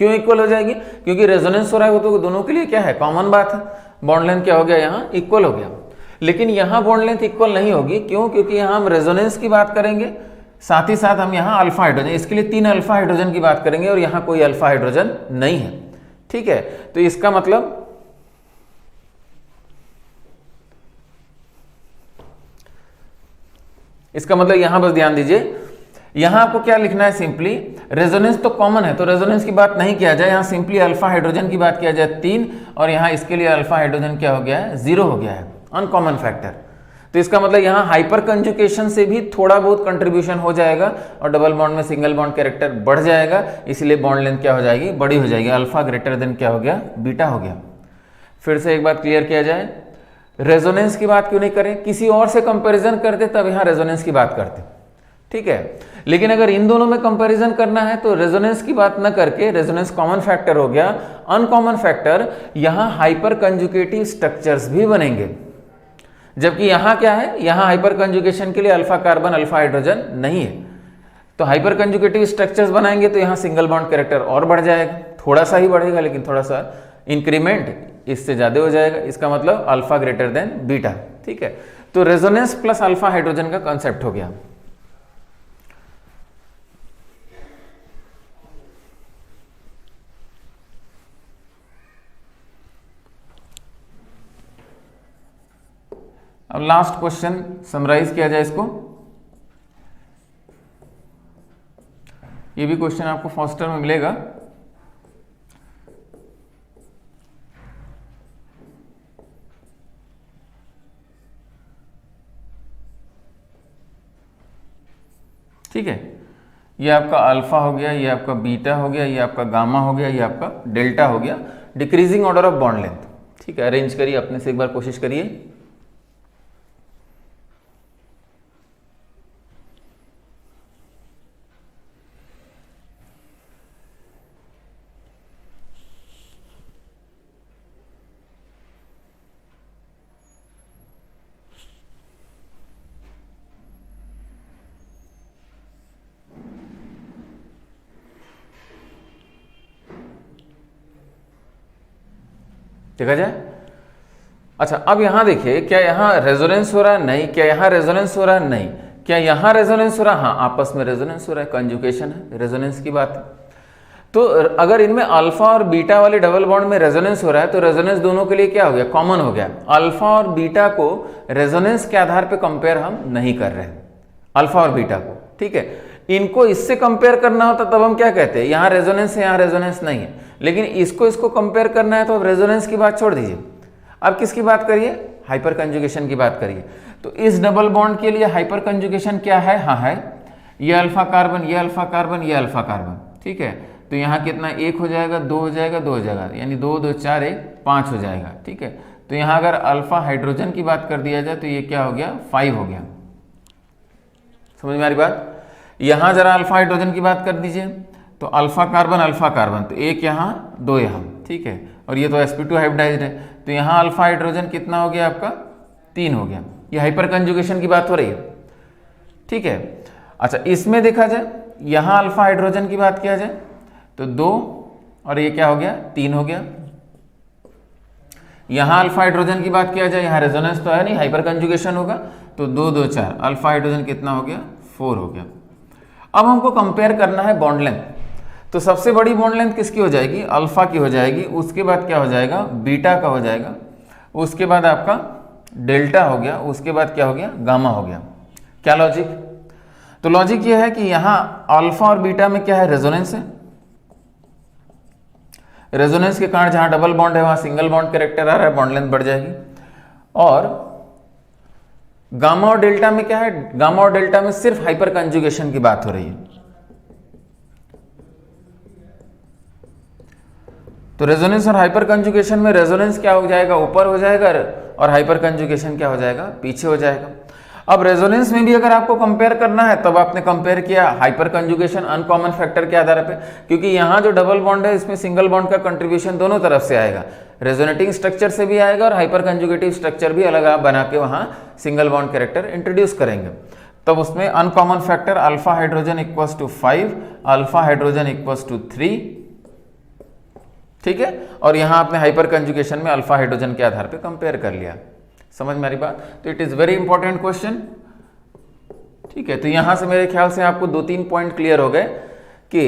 क्यों इक्वल हो जाएगी, क्योंकि रेजोनेंस हो रहा है वो तो दोनों के लिए क्या है, कॉमन बात है। बॉन्ड लेंथ क्या हो गया, यहाँ इक्वल हो गया। लेकिन यहाँ बॉन्ड लेंथ इक्वल नहीं होगी, क्यों, क्योंकि यहाँ हम रेजोनेंस की बात करेंगे, साथ ही साथ हम यहाँ अल्फा हाइड्रोजन, इसके लिए 3 अल्फा हाइड्रोजन की बात करेंगे और यहाँ कोई अल्फा हाइड्रोजन नहीं है, ठीक है। तो इसका मतलब यहां बस ध्यान दीजिए, यहां आपको क्या लिखना है, सिंपली रेजोनेंस तो कॉमन है तो रेजोनेंस की बात नहीं किया जाए, यहां सिंपली अल्फा हाइड्रोजन की बात किया जाए 3, और यहां इसके लिए अल्फा हाइड्रोजन क्या हो गया है, 0 हो गया है, अनकॉमन फैक्टर। तो इसका मतलब यहां हाइपर कंजुगेशन से भी थोड़ा बहुत कंट्रीब्यूशन हो जाएगा और डबल बॉन्ड में सिंगल बॉन्ड कैरेक्टर बढ़ जाएगा, इसलिए बॉन्ड लेंथ क्या हो जाएगी, बड़ी हो जाएगी, अल्फा ग्रेटर देन क्या हो गया, बीटा हो गया। फिर से एक बात क्लियर किया जाए, रेजोनेंस की बात क्यों नहीं करें, किसी और से कंपैरिजन करते तब यहां रेजोनेंस की बात करते, ठीक है। लेकिन अगर इन दोनों में कंपैरिजन करना है तो रेजोनेंस की बात न करके, रेजोनेंस कॉमन फैक्टर हो गया, अनकॉमन फैक्टर, यहां हाइपर कंजुगेटिव स्ट्रक्चर्स भी बनेंगे। जबकि यहां क्या है, यहां हाइपर कंजुगेशन के लिए अल्फा कार्बन अल्फा हाइड्रोजन नहीं है, तो हाइपर कंजुगेटिव स्ट्रक्चर्स बनाएंगे तो यहां सिंगल बॉन्ड कैरेक्टर और बढ़ जाएगा, थोड़ा सा ही बढ़ेगा लेकिन थोड़ा सा इंक्रीमेंट इससे ज्यादा हो जाएगा, इसका मतलब अल्फा ग्रेटर देन बीटा, ठीक है। तो रेजोनेंस प्लस अल्फा हाइड्रोजन का कॉन्सेप्ट हो गया। अब लास्ट क्वेश्चन समराइज किया जाए इसको, ये भी क्वेश्चन आपको फॉस्टर में मिलेगा। ठीक है, ये आपका अल्फा हो गया, ये आपका बीटा हो गया, ये आपका गामा हो गया, ये आपका डेल्टा हो गया, decreasing order of bond length, ठीक है। अरेंज करिए अपने से, एक बार कोशिश करिए। देखा जाए। अच्छा, अब यहां देखिए, क्या यहां रेजोनेंस हो रहा है? नहीं। क्या यहां रेजोनेंस हो रहा है? नहीं। क्या यहां रेजोनेंस हो रहा है? हाँ, आपस में रेजोनेंस हो रहा है, कंजुगेशन है, रेजोनेंस की बात है। तो अगर इनमें अल्फा और बीटा वाले डबल बॉन्ड में रेजोनेंस हो रहा है तो रेजोनेंस दोनों के लिए क्या हो गया? कॉमन हो गया। अल्फा और बीटा को रेजोनेंस के आधार पे कंपेयर हम नहीं कर रहे हैं, अल्फा और बीटा को, ठीक है। इनको इससे कंपेयर करना होता तब हम क्या कहते हैं, यहां रेजोनेंस है, यहां रेजोनेंस नहीं है। लेकिन इसको कंपेयर करना है तो अब रेजोनेंस की बात छोड़ दीजिए, अब किसकी बात करिए? हाइपर कंजुगेशन की बात करिए। तो इस डबल बॉन्ड के लिए हाइपर कंजुगेशन क्या है? हाँ है, ये अल्फा कार्बन, ये अल्फा कार्बन, ये अल्फा कार्बन, ठीक है। तो यहाँ कितना? 1 हो जाएगा, 2 हो जाएगा, 2 हो जाएगा, यानी 2 2 4 1 5 हो जाएगा, ठीक है। तो यहाँ अगर अल्फा हाइड्रोजन की बात कर दिया जाए तो ये क्या हो गया? 5 हो गया। समझ में आ रही बात? यहाँ जरा अल्फा हाइड्रोजन की बात कर दीजिए, तो अल्फा कार्बन, तो 1 यहाँ, 2 यहाँ, ठीक है। और ये तो sp2 हाइब्रिडाइज्ड है, तो यहाँ अल्फा हाइड्रोजन कितना हो गया आपका? 3 हो गया। ये हाइपर कंजुगेशन की बात हो रही है, ठीक है। अच्छा, इसमें देखा जाए, यहाँ अल्फा हाइड्रोजन की बात किया जाए तो 2 और ये क्या हो गया? 3 हो गया। यहाँ अल्फा हाइड्रोजन की बात किया जाए, यहाँ रेजोनेंस तो है नहीं, हाइपर कंजुगेशन होगा, तो 2 2 4, अल्फा हाइड्रोजन कितना हो गया? 4 हो गया। अब हमको कंपेयर करना है बॉन्ड लेंथ, तो सबसे बड़ी बॉन्ड लेंथ किसकी हो जाएगी? अल्फा की हो जाएगी। उसके बाद क्या हो जाएगा? बीटा का हो जाएगा। उसके बाद आपका डेल्टा हो गया। उसके बाद क्या हो गया? गामा हो गया। क्या लॉजिक? तो लॉजिक ये है कि यहां अल्फा और बीटा में क्या है? रेजोनेंस है। रेजोनेंस के कारण जहां डबल बॉन्ड है वहां सिंगल बॉन्ड कैरेक्टर आ रहा है, बॉन्ड लेंथ बढ़ जाएगी। और गामा और डेल्टा में क्या है? गामा और डेल्टा में सिर्फ हाइपर कंजुगेशन की बात हो रही है। तो रेजोनेंस और हाइपर कंजुगेशन में रेजोनेंस क्या हो जाएगा? ऊपर हो जाएगा, और हाइपर कंजुगेशन क्या हो जाएगा? पीछे हो जाएगा। अब रेजोनेंस में भी अगर आपको कंपेयर करना है तब आपने कंपेयर किया हाइपर कंजुगेशन अनकॉमन फैक्टर के आधार पे, क्योंकि यहाँ जो डबल बॉन्ड है इसमें सिंगल बॉन्ड का कंट्रीब्यूशन दोनों तरफ से आएगा, रेजोनेटिंग स्ट्रक्चर से भी आएगा और हाइपर कंजुगेटिव स्ट्रक्चर भी अलग आप बना के वहाँ सिंगल बॉन्ड कैरेक्टर इंट्रोड्यूस करेंगे। तब उसमें uncommon factor alpha hydrogen equals to 5, alpha hydrogen equals to 3, ठीक है। और यहां आपने हाइपर कंजुगेशन में अल्फा हाइड्रोजन के आधार पे कंपेयर कर लिया। समझ में आ रही बात? तो it is very important question, ठीक है। तो यहां से मेरे ख्याल से आपको 2-3 पॉइंट क्लियर हो गए कि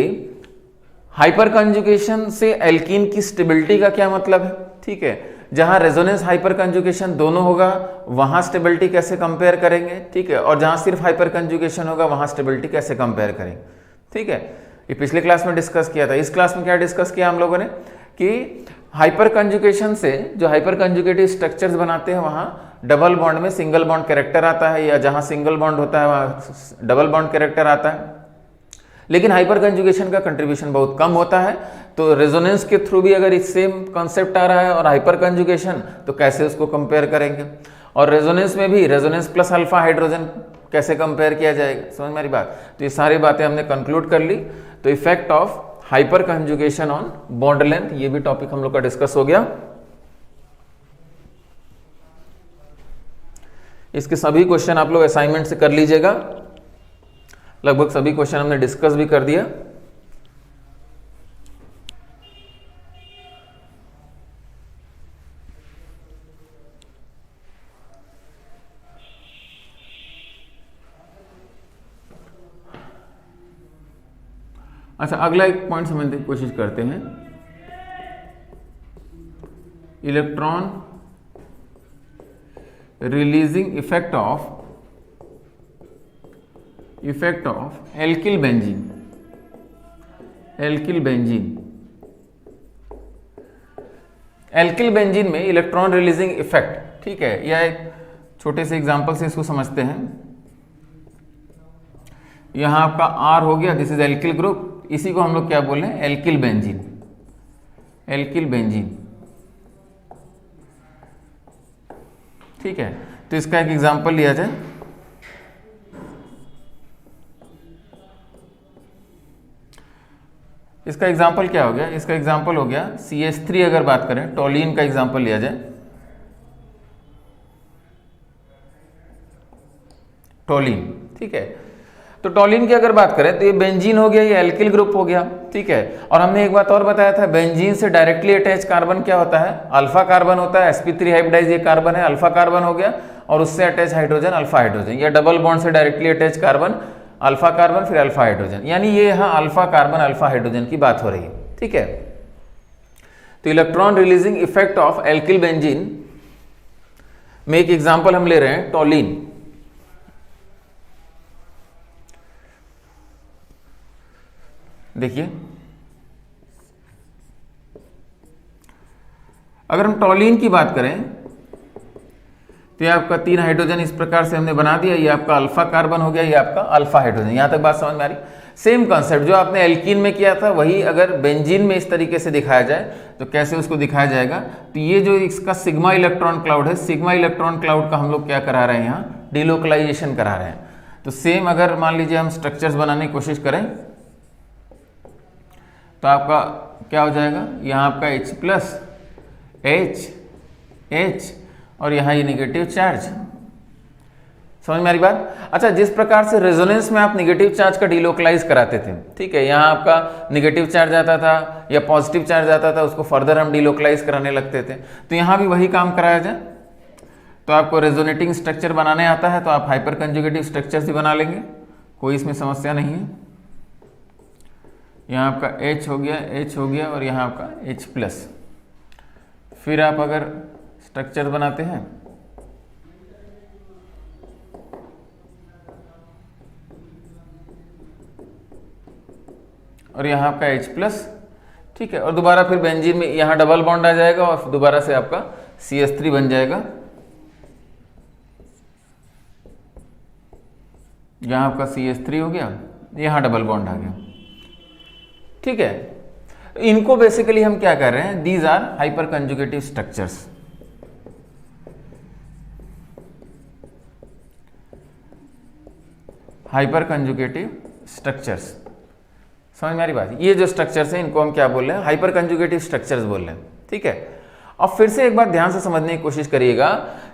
हाइपर कंजुगेशन से एल्कीन की स्टेबिलिटी का क्या मतलब है, ठीक है। जहां रेजोनेंस हाइपर कंजुगेशन दोनों होगा वहां स्टेबिलिटी कैसे कंपेयर करेंगे, ठीक है। और जहां सिर्फ हाइपर कंजुगेशन होगा वहां स्टेबिलिटी कैसे कंपेयर करेंगे, ठीक है। ये पिछले क्लास में डिस्कस किया था। इस क्लास में क्या डिस्कस किया हम लोगों ने कि हाइपर कंजुगेशन से जो हाइपर कंजुगेटिव स्ट्रक्चर्स बनाते हैं वहां डबल बॉन्ड में सिंगल बॉन्ड कैरेक्टर आता है, या जहां सिंगल बॉन्ड होता है वहां डबल बॉन्ड कैरेक्टर आता है। लेकिन हाइपर कंजुगेशन का कंट्रीब्यूशन बहुत कम होता है। तो रेजोनेंस के थ्रू भी अगर इस सेम कॉन्सेप्ट आ रहा है और हाइपर कंजुगेशन, तो कैसे उसको कंपेयर करेंगे। और रेजोनेंस में भी रेजोनेंस प्लस अल्फा हाइड्रोजन कैसे कंपेयर किया जाएगा। समझ मेरी बात? तो ये सारी बातें हमने कंक्लूड कर ली। तो effect of hyper conjugation on bond length, ये भी टॉपिक हम लोग का डिस्कस हो गया। इसके सभी क्वेश्चन आप लोग असाइनमेंट से कर लीजिएगा। लगभग सभी क्वेश्चन हमने डिस्कस भी कर दिया। अच्छा, अगला एक पॉइंट समझने की कोशिश करते हैं। Electron releasing effect of alkyl benzene. Alkyl benzene में इलेक्ट्रॉन रिलीजिंग इफेक्ट, ठीक है। यह एक छोटे से एग्जांपल से इसको समझते हैं। यहां आपका R हो गया, दिस इज एल्किल ग्रुप, इसी को हम लोग क्या बोल रहे हैं? Alkyl benzene. एल्किल बेंजीन, ठीक है। तो इसका एक एग्जांपल लिया जाए। इसका एग्जांपल क्या हो गया? इसका एग्जांपल हो गया CH3। अगर बात करें टोलीन का एग्जांपल लिया जाए, टोलीन, ठीक है। तो टॉलिन की अगर बात करें तो ये बेंजीन हो गया, ये एल्किल ग्रुप हो गया, ठीक है। और हमने एक बात और बताया था, बेंजीन से डायरेक्टली अटैच कार्बन क्या होता है, अल्फा कार्बन होता है। sp3 हाइब्रिडाइज ये कार्बन है, अल्फा कार्बन हो गया, और उससे अटैच हाइड्रोजन अल्फा हाइड्रोजन, या डबल बॉन्ड से directly attach carbon alpha carbon फिर अल्फा हाइड्रोजन, यानी ये यहाँ अल्फा कार्बन अल्फा हाइड्रोजन की बात हो रही है, ठीक है। तो electron releasing effect of alkyl benzene में एक एग्जांपल हम ले रहे हैं टॉलिन। देखिए, अगर हम टॉलिन की बात करें तो ये आपका 3 हाइड्रोजन इस प्रकार से हमने बना दिया, ये आपका अल्फा कार्बन हो गया, ये आपका अल्फा हाइड्रोजन। यहां तक बात समझ में आ रही? सेम कॉन्सेप्ट जो आपने एल्कीन में किया था वही अगर बेंजीन में इस तरीके से दिखाया जाए तो कैसे उसको दिखाया जाएगा। तो ये जो इसका सिग्मा इलेक्ट्रॉन क्लाउड है, सिग्मा इलेक्ट्रॉन क्लाउड का हम लोग क्या करा रहे हैं, यहाँ डिलोकलाइजेशन करा रहे हैं। तो सेम अगर मान लीजिए हम स्ट्रक्चर्स बनाने की कोशिश करें तो आपका क्या हो जाएगा, यहाँ आपका H प्लस H और यहाँ ये निगेटिव चार्ज। समझ में आ रही बात? अच्छा, जिस प्रकार से रेजोनेंस में आप निगेटिव चार्ज का डिलोकलाइज कराते थे, ठीक है, यहाँ आपका निगेटिव चार्ज आता था या पॉजिटिव चार्ज आता था, उसको फर्दर हम डिलोकलाइज कराने लगते थे। तो यहाँ भी वही काम कराया जाए। तो आपको रेजोनेटिंग स्ट्रक्चर बनाने आता है तो आप हाइपर कंजुगेटिव स्ट्रक्चर्स भी बना लेंगे, कोई इसमें समस्या नहीं है। यहाँ आपका H हो गया और यहाँ आपका H प्लस। फिर आप अगर स्ट्रक्चर बनाते हैं और यहाँ आपका H प्लस, ठीक है, और दोबारा फिर बेंजीन में यहाँ डबल बॉन्ड आ जाएगा और दोबारा से आपका CH3 बन जाएगा। यहाँ आपका CH3 हो गया, यहाँ डबल बॉन्ड आ गया, ठीक है। इनको बेसिकली हम क्या कर रहे हैं, these are hyper conjugative structures. Hyper conjugative structures, समझ में आ रही बात? ये जो स्ट्रक्चर्स हैं इनको हम क्या बोल रहे हैं, हाइपर कंजुगेटिव स्ट्रक्चर्स बोल रहे हैं, ठीक है। अब फिर से एक बार ध्यान से समझने की कोशिश करिएगा,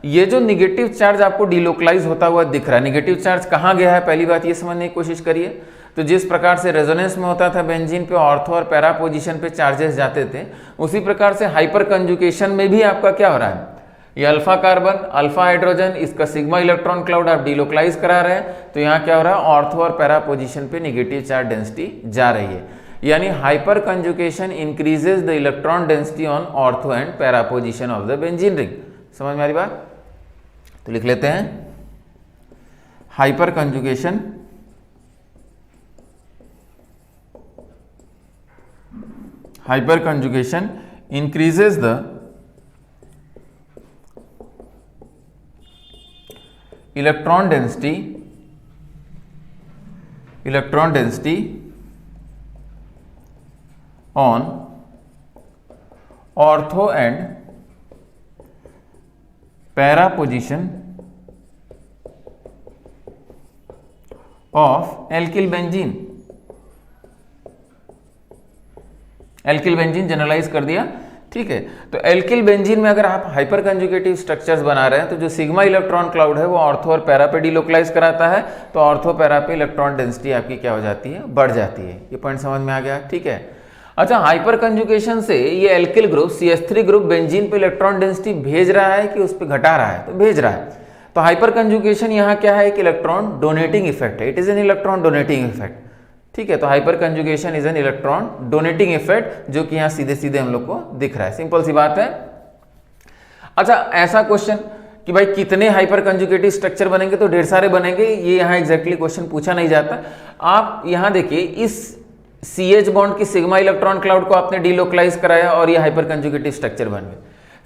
ये जो निगेटिव चार्ज आपको डिलोकलाइज होता हुआ दिख रहा है, निगेटिव चार्ज कहाँ गया है, पहली बात ये समझने की कोशिश करिए। तो जिस प्रकार से रेजोनेंस में होता था बेंजीन पे ऑर्थो और पैरा पोजीशन पे चार्जेस जाते थे, उसी प्रकार से हाइपर कंजुगेशन में भी आपका क्या हो रहा है, ये अल्फा कार्बन अल्फा हाइड्रोजन, इसका सिग्मा इलेक्ट्रॉन क्लाउड आप डिलोकलाइज करा रहे हैं, तो यहाँ क्या हो रहा है, ऑर्थो और पैरा पोजीशन पे निगेटिव चार्ज डेंसिटी जा रही है। यानी hyper conjugation increases the electron density on ortho and para position of the benzene ring. समझ में आ रही बात? तो लिख लेते हैं, hyper conjugation increases the electron density on ortho and para position of alkyl benzene। Alkyl benzene generalise कर दिया, ठीक है। तो एल्किल बेंजीन में अगर आप हाइपर कंजुगेटिव स्ट्रक्चर्स बना रहे हैं तो जो सिग्मा इलेक्ट्रॉन क्लाउड है वो ऑर्थो और पैरा पे डिलोकलाइज कराता है, तो ऑर्थो पैरा पे इलेक्ट्रॉन डेंसिटी आपकी क्या हो जाती है, बढ़ जाती है। ये पॉइंट समझ में आ गया, ठीक है। अच्छा, हाइपर कंजुगेशन से ये alkyl group CH3 group benzene पे इलेक्ट्रॉन डेंसिटी भेज रहा है कि उस पर घटा रहा है, तो भेज रहा है। तो हाइपर कंजुगेशन यहाँ क्या है, एक इलेक्ट्रॉन डोनेटिंग इफेक्ट है, it is an electron donating effect, ठीक है। तो hyper conjugation is an electron donating effect, जो कि यहाँ सीधे सीधे हम लोग को दिख रहा है, सिंपल सी बात है। अच्छा, ऐसा क्वेश्चन कि भाई कितने हाइपर कंजुगेटिव स्ट्रक्चर बनेंगे, तो ढेर सारे बनेंगे, ये यहाँ एग्जैक्टली क्वेश्चन पूछा नहीं जाता। आप यहाँ देखिए, इस CH बॉन्ड की सिग्मा इलेक्ट्रॉन क्लाउड को आपने डिलोकलाइज कराया और ये हाइपर कंजुगेटिव स्ट्रक्चर बन गए।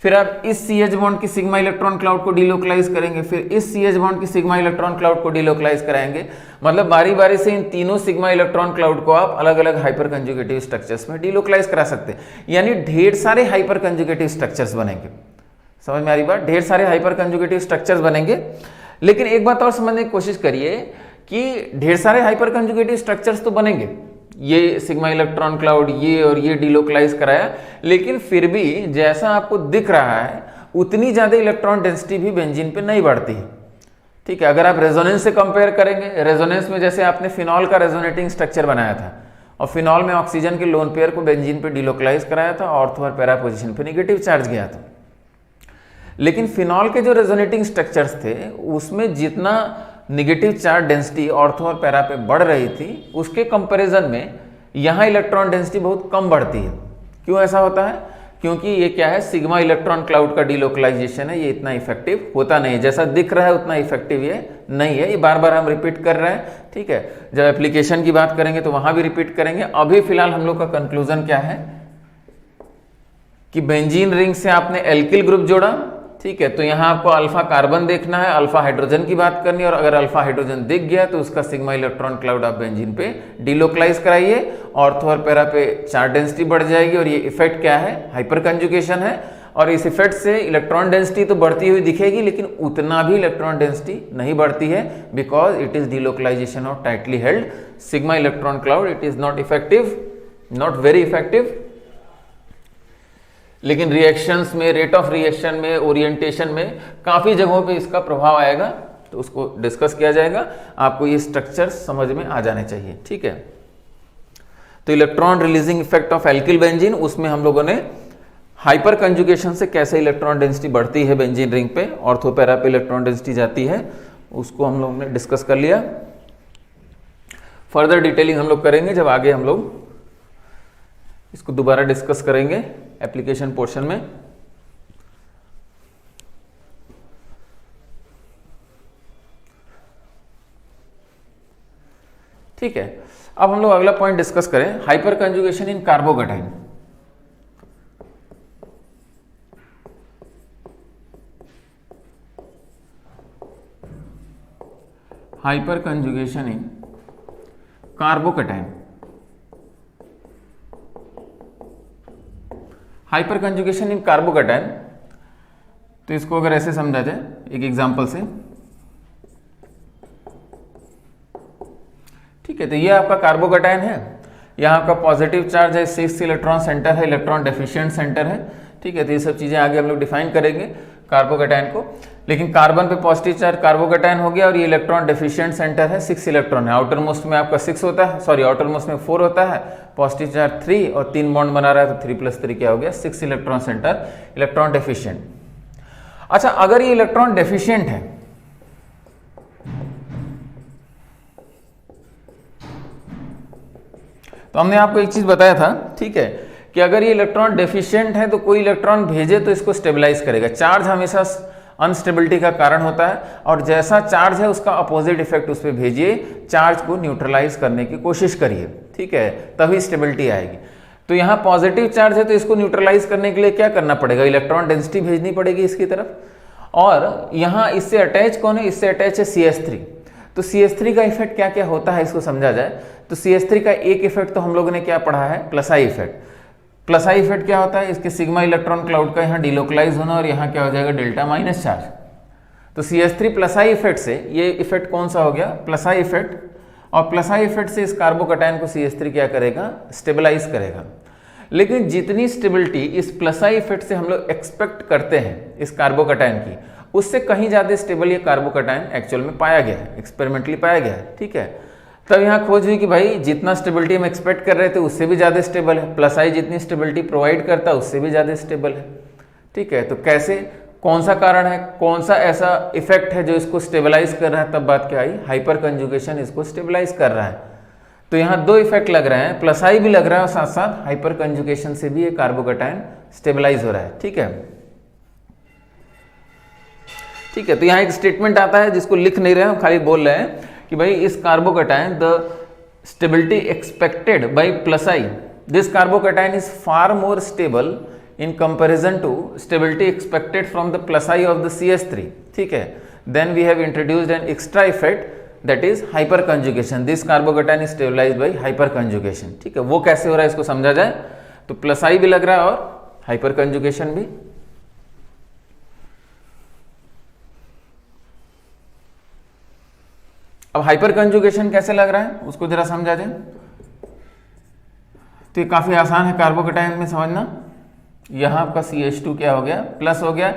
फिर आप इस CH बॉन्ड की सिग्मा इलेक्ट्रॉन क्लाउड को डिलोकलाइज करेंगे, फिर इस CH बॉन्ड की सिग्मा इलेक्ट्रॉन क्लाउड को डिलोकलाइज कराएंगे। मतलब बारी बारी से इन तीनों सिग्मा इलेक्ट्रॉन क्लाउड को आप अलग अलग हाइपर कंजुगेटिव स्ट्रक्चर्स में डिलोकलाइज करा सकते हैं, यानी ढेर सारे हाइपर कंजुगेटिव स्ट्रक्चर्स बनेंगे। समझ में आ रही बात? ढेर सारे हाइपर कंजुगेटिव स्ट्रक्चर्स बनेंगे। लेकिन एक बात और समझने की कोशिश करिए कि ढेर सारे हाइपर कंजुगेटिव स्ट्रक्चर्स तो बनेंगे, ये सिग्मा इलेक्ट्रॉन क्लाउड ये और ये डिलोकलाइज कराया, लेकिन फिर भी जैसा आपको दिख रहा है उतनी ज्यादा इलेक्ट्रॉन डेंसिटी भी बेंजीन पे नहीं बढ़ती है, ठीक है। अगर आप रेजोनेंस से कंपेयर करेंगे, रेजोनेंस में जैसे आपने फिनॉल का रेजोनेटिंग स्ट्रक्चर बनाया था और फिनॉल में ऑक्सीजन के लोन पेयर को बेंजीन पे डिलोकलाइज कराया था, ऑर्थो और पैरा पोजीशन पे नेगेटिव चार्ज गया था। लेकिन फिनॉल के जो रेजोनेटिंग स्ट्रक्चर्स थे उसमें जितना नेगेटिव चार्ज डेंसिटी ऑर्थो और पैरा पे बढ़ रही थी, उसके कंपैरिजन में यहाँ इलेक्ट्रॉन डेंसिटी बहुत कम बढ़ती है। क्यों ऐसा होता है? क्योंकि ये क्या है, सिग्मा इलेक्ट्रॉन क्लाउड का डिलोकलाइजेशन है, ये इतना इफेक्टिव होता नहीं है। जैसा दिख रहा है उतना इफेक्टिव ये नहीं है। ये बार बार हम रिपीट कर रहे हैं, ठीक है। जब एप्लीकेशन की बात करेंगे तो वहां भी रिपीट करेंगे। अभी फिलहाल हम लोग का कंक्लूजन क्या है कि बेंजीन रिंग से आपने एल्किल ग्रुप जोड़ा, ठीक है, तो यहाँ आपको अल्फा कार्बन देखना है, अल्फा हाइड्रोजन की बात करनी है, और अगर अल्फा हाइड्रोजन दिख गया तो उसका सिग्मा इलेक्ट्रॉन क्लाउड आप बेंजीन पे डिलोकलाइज कराइए, ऑर्थो और पैरा पे चार्ज डेंसिटी बढ़ जाएगी। और ये इफेक्ट क्या है? हाइपर कंजुगेशन है। और इस इफेक्ट से इलेक्ट्रॉन डेंसिटी तो बढ़ती हुई दिखेगी, लेकिन उतना भी इलेक्ट्रॉन डेंसिटी नहीं बढ़ती है, because it is delocalisation of tightly held sigma electron cloud. It is not effective, not very effective. लेकिन रिएक्शंस में, रेट ऑफ रिएक्शन में, ओरिएंटेशन में काफी जगहों पे इसका प्रभाव आएगा, तो उसको डिस्कस किया जाएगा। आपको ये स्ट्रक्चर समझ में आ जाने चाहिए, ठीक है। तो electron releasing effect of alkyl benzene, उसमें हम लोगों ने हाइपर कंजुगेशन से कैसे इलेक्ट्रॉन डेंसिटी बढ़ती है बेंजीन रिंग पे, ऑर्थो पैरा पे इलेक्ट्रॉन डेंसिटी जाती है, उसको हम लोगों ने डिस्कस कर लिया। फर्दर डिटेलिंग हम लोग करेंगे जब आगे हम लोग इसको दोबारा डिस्कस करेंगे एप्लीकेशन पोर्शन में। ठीक है, अब हम लोग अगला पॉइंट डिस्कस करें, हाइपर कंजुगेशन इन कार्बोकैटायन। हाइपर कंजुगेशन इन कार्बोकैटायन। हाइपर कंजुगेशन इन कार्बोकैटायन, तो इसको अगर ऐसे समझा जाए एक एग्जांपल से, ठीक है। तो ये आपका कार्बोकैटायन है, यहाँ आपका पॉजिटिव चार्ज है, 6 इलेक्ट्रॉन सेंटर है, इलेक्ट्रॉन डेफिशिएंट सेंटर है, ठीक है। तो ये सब चीजें आगे हम लोग डिफाइन करेंगे कार्बोकैटायन को। लेकिन कार्बन पे पॉजिटिव चार्ज कार्बोकैटायन हो गया, और ये इलेक्ट्रॉन डेफिशिएंट सेंटर है, 6 इलेक्ट्रॉन है। आउटर मोस्ट में आपका 6 होता है, सॉरी आउटर मोस्ट में 4 होता है, पॉजिटिव चार्ज 3 और 3 बॉन्ड बना रहा है, तो 3 + 3 क्या हो गया? 6 इलेक्ट्रॉन सेंटर, इलेक्ट्रॉन डेफिशिएंट। अच्छा, अगर ये इलेक्ट्रॉन डेफिशिएंट है तो हमने आपको एक चीज बताया था, ठीक है, कि अगर ये इलेक्ट्रॉन डेफिशिएंट है तो कोई इलेक्ट्रॉन भेजे तो इसको स्टेबलाइज करेगा। चार्ज हमेशा अनस्टेबिलिटी का कारण होता है, और जैसा चार्ज है उसका अपोजिट इफेक्ट उस पर भेजिए, चार्ज को न्यूट्रलाइज करने की कोशिश करिए, ठीक है, तभी स्टेबिलिटी आएगी। तो यहाँ पॉजिटिव चार्ज है तो इसको न्यूट्रलाइज करने के लिए क्या करना पड़ेगा? इलेक्ट्रॉन डेंसिटी भेजनी पड़ेगी इसकी तरफ। और यहाँ इससे अटैच कौन है? इससे अटैच है CH3। तो CH3 का इफेक्ट क्या क्या होता है इसको समझा जाए तो CH3 का एक इफेक्ट तो हम लोगों ने क्या पढ़ा है? Plus I effect. Plus I effect क्या होता है? इसके सिग्मा इलेक्ट्रॉन क्लाउड का यहाँ डिलोकलाइज होना, और यहाँ क्या हो जाएगा? Delta minus charge. तो CH3 प्लस आई इफेक्ट से ये इफेक्ट कौन सा हो गया? Plus I effect. और प्लस आई इफेक्ट से इस कार्बोकैटायन को CH3 क्या करेगा? स्टेबलाइज करेगा। लेकिन जितनी स्टेबिलिटी इस प्लस आई इफेक्ट से हम लोग एक्सपेक्ट करते हैं इस कार्बोकैटायन की, उससे कहीं ज्यादा स्टेबल ये कार्बोकैटायन एक्चुअल में पाया गया है, एक्सपेरिमेंटली पाया गया है, ठीक है। तब यहाँ खोज हुई कि भाई जितना स्टेबिलिटी हम एक्सपेक्ट कर रहे थे उससे भी ज्यादा स्टेबल है, प्लस आई जितनी स्टेबिलिटी प्रोवाइड करता है उससे भी ज्यादा स्टेबल है, ठीक है। तो कैसे, कौन सा कारण है, कौन सा ऐसा इफेक्ट है जो इसको स्टेबलाइज कर रहा है? तब बात क्या आई? हाइपर कंजुगेशन इसको स्टेबलाइज कर रहा है। तो यहाँ 2 इफेक्ट लग रहे हैं, प्लस आई भी लग रहा है और साथ साथ हाइपर कंजुगेशन से भी ये कार्बोकैटायन स्टेबलाइज हो रहा है, ठीक है। ठीक है, तो यहाँ एक स्टेटमेंट आता है जिसको लिख नहीं रहे हैं, हम खाली बोल रहे हैं कि भाई इस carbocation the stability expected bye plus I, this carbocation is far more stable in comparison to stability expected from the plus I of the CH3, ठीक है। Then we have introduced an extra effect that is hyperconjugation. This carbocation is stabilized by hyperconjugation, ठीक है। वो कैसे हो रहा है इसको समझा जाए तो प्लस आई भी लग रहा है और हाइपरकंजुगेशन भी। अब हाइपरकंजुगेशन कैसे लग रहा है उसको जरा समझा जाए तो ये काफी आसान है कार्बोकैटायन में समझना। यहाँ आपका CH2 क्या हो गया? प्लस हो गया।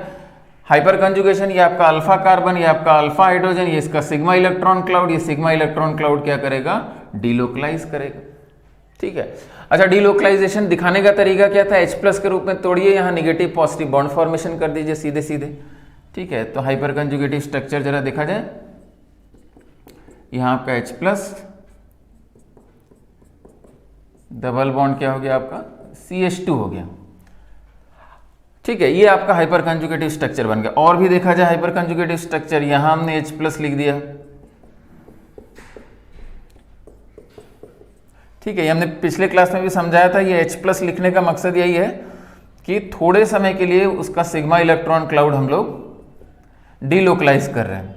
हाइपर कंजुगेशन, ये आपका अल्फा कार्बन, ये आपका अल्फा हाइड्रोजन, ये इसका सिग्मा इलेक्ट्रॉन क्लाउड, ये सिग्मा इलेक्ट्रॉन क्लाउड क्या करेगा, डीलोकलाइज करेगा। ठीक है, अच्छा डीलोकलाइजेशन दिखाने का तरीका क्या था, H+ के रूप में तोड़िए, यहाँ निगेटिव पॉजिटिव बॉन्ड फॉर्मेशन कर दीजिए सीधे सीधे। ठीक है, तो हाइपर कंजुगेटिव स्ट्रक्चर जरा देखा जाए, यहाँ आपका H+, डबल बॉन्ड क्या हो गया आपका CH2 हो गया। ठीक है, ये आपका हाइपर कंजुगेटिव स्ट्रक्चर बन गया। और भी देखा जाए हाइपर कंजुगेटिव स्ट्रक्चर, यहां हमने H+ लिख दिया। ठीक है, ये हमने पिछले क्लास में भी समझाया था, ये H+ लिखने का मकसद यही है कि थोड़े समय के लिए उसका सिग्मा इलेक्ट्रॉन क्लाउड हम लोग डीलोकलाइज कर रहे हैं।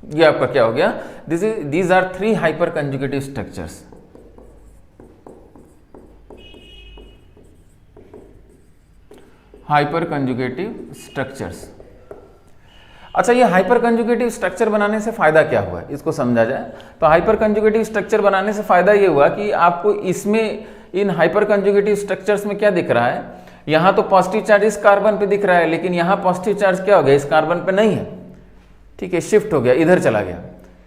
ये आपका क्या हो गया, these are 3 hyper conjugative structures. Hyper conjugative structures. अच्छा, ये हाइपर कंजुगेटिव स्ट्रक्चर बनाने से फायदा क्या हुआ, इसको समझा जाए तो हाइपर कंजुगेटिव स्ट्रक्चर बनाने से फायदा ये हुआ कि आपको इसमें इन हाइपर कंजुगेटिव स्ट्रक्चर्स में क्या दिख रहा है, यहां तो पॉजिटिव चार्ज इस कार्बन पे दिख रहा है, लेकिन यहां पॉजिटिव चार्ज क्या हो गया, इस कार्बन पे नहीं है। ठीक है, शिफ्ट हो गया, इधर चला गया।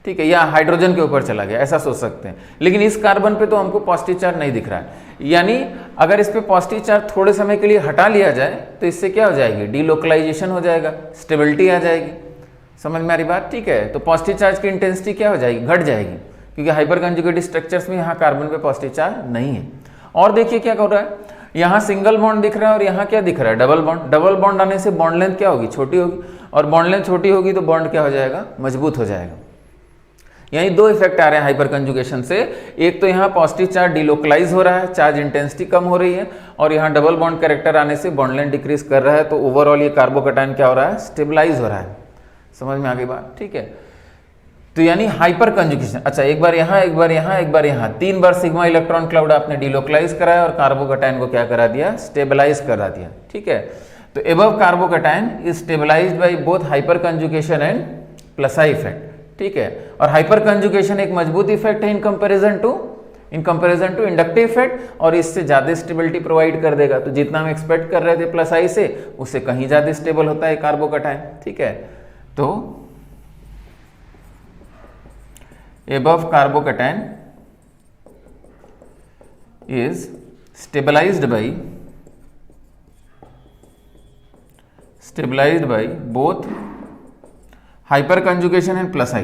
ठीक है, या हाइड्रोजन के ऊपर चला गया, ऐसा सोच सकते हैं। लेकिन इस कार्बन पे तो हमको पॉजिटिव चार्ज नहीं दिख रहा है, यानी अगर इस पे पॉजिटिव चार्ज थोड़े समय के लिए हटा लिया जाए तो इससे क्या हो जाएगी, डीलोकलाइजेशन हो जाएगा, स्टेबिलिटी आ जाएगी। समझ में आ रही बात। ठीक है, तो पॉजिटिव चार्ज की इंटेंसिटी क्या हो जाएगी, घट जाएगी, क्योंकि हाइपर कंजुगेटिव स्ट्रक्चर्स में यहाँ कार्बन पे पॉजिटिव चार्ज नहीं है। और देखिए क्या कर रहा है, यहाँ सिंगल बॉन्ड दिख रहा है और यहाँ क्या दिख रहा है, डबल बॉन्ड। डबल बॉन्ड आने से बॉन्ड लेंथ क्या होगी, छोटी होगी, और बॉन्ड लेंथ छोटी होगी तो बॉन्ड क्या हो जाएगा, मजबूत हो जाएगा। यानी 2 इफेक्ट आ रहे हैं हाइपर कंजुगेशन से, एक तो यहाँ पॉजिटिव चार्ज डिलोकलाइज हो रहा है, चार्ज इंटेंसिटी कम हो रही है, और यहाँ डबल बॉन्ड कैरेक्टर आने से बॉन्ड लेंथ डिक्रीज कर रहा है, तो ओवरऑल ये कार्बोकैटायन क्या हो रहा है, स्टेबलाइज हो रहा है। समझ में आ गई बात। ठीक है, तो यानी हाइपर कंजुगेशन। अच्छा, एक बार यहाँ, एक बार यहाँ, एक बार यहाँ, 3 बार सिग्मा इलेक्ट्रॉन क्लाउड आपने डिलोकलाइज कराया और कार्बोकैटायन को क्या करा दिया, स्टेबलाइज करा दिया। ठीक है, तो above carbocation is stabilised by both hyperconjugation and plus I effect. ठीक है, और हाइपर कंजुगेशन एक मजबूत इफेक्ट है in comparison to inductive effect, और इससे ज्यादा स्टेबिलिटी प्रोवाइड कर देगा। तो जितना हम एक्सपेक्ट कर रहे थे प्लसाई से, उससे कहीं ज्यादा स्टेबल होता है कार्बोकैटायन। ठीक है, तो above carbocation is stabilized by both hyperconjugation and plus I.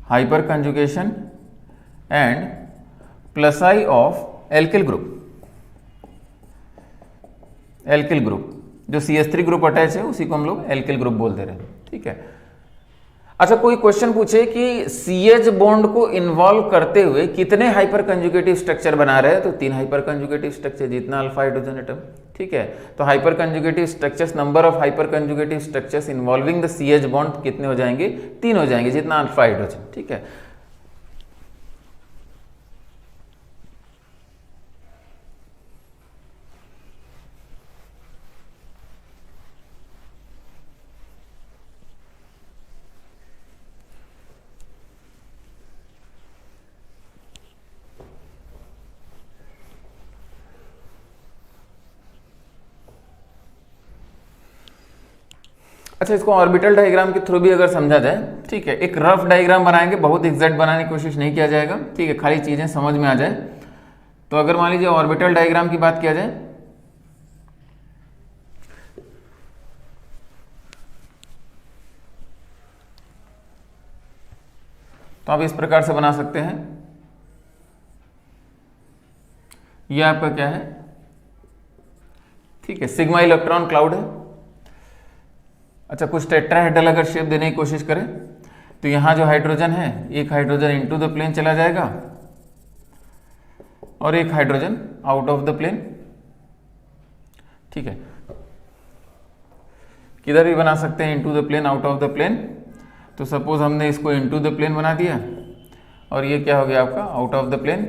Hyperconjugation and plus I of alkyl group. Alkyl group, जो CH3 ग्रुप अटैच है उसी को हम लोग एल्किल ग्रुप बोल दे रहे हैं। ठीक है, अच्छा कोई क्वेश्चन पूछे कि CH बॉन्ड को इन्वॉल्व करते हुए कितने हाइपर कंजुगेटिव स्ट्रक्चर बना रहे हैं, तो 3 हाइपर कंजुगेटिव स्ट्रक्चर, जितना अल्फा हाइड्रोजन एटम। ठीक है, तो hyper conjugative structures, number of hyper conjugative structures involving the CH bond कितने हो जाएंगे, 3 हो जाएंगे, जितना अल्फा हाइड्रोजन। ठीक है, अच्छा इसको ऑर्बिटल डायग्राम के थ्रू भी अगर समझा जाए। ठीक है, एक रफ डायग्राम बनाएंगे, बहुत एग्जैक्ट बनाने की कोशिश नहीं किया जाएगा। ठीक है, खाली चीजें समझ में आ जाए। तो अगर मान लीजिए ऑर्बिटल डायग्राम की बात किया जाए, तो आप इस प्रकार से बना सकते हैं। यह आपका क्या है, ठीक है, सिग्मा इलेक्ट्रॉन क्लाउड है। अच्छा, कुछ टेट्राहेड्रल अगर शेप देने की कोशिश करें तो यहां जो हाइड्रोजन है, एक हाइड्रोजन इनटू द प्लेन चला जाएगा और एक hydrogen out of the plane. ठीक है, किधर भी बना सकते हैं, into the plane, out of the plane. तो सपोज हमने इसको इनटू द प्लेन बना दिया और ये क्या हो गया आपका आउट ऑफ द प्लेन,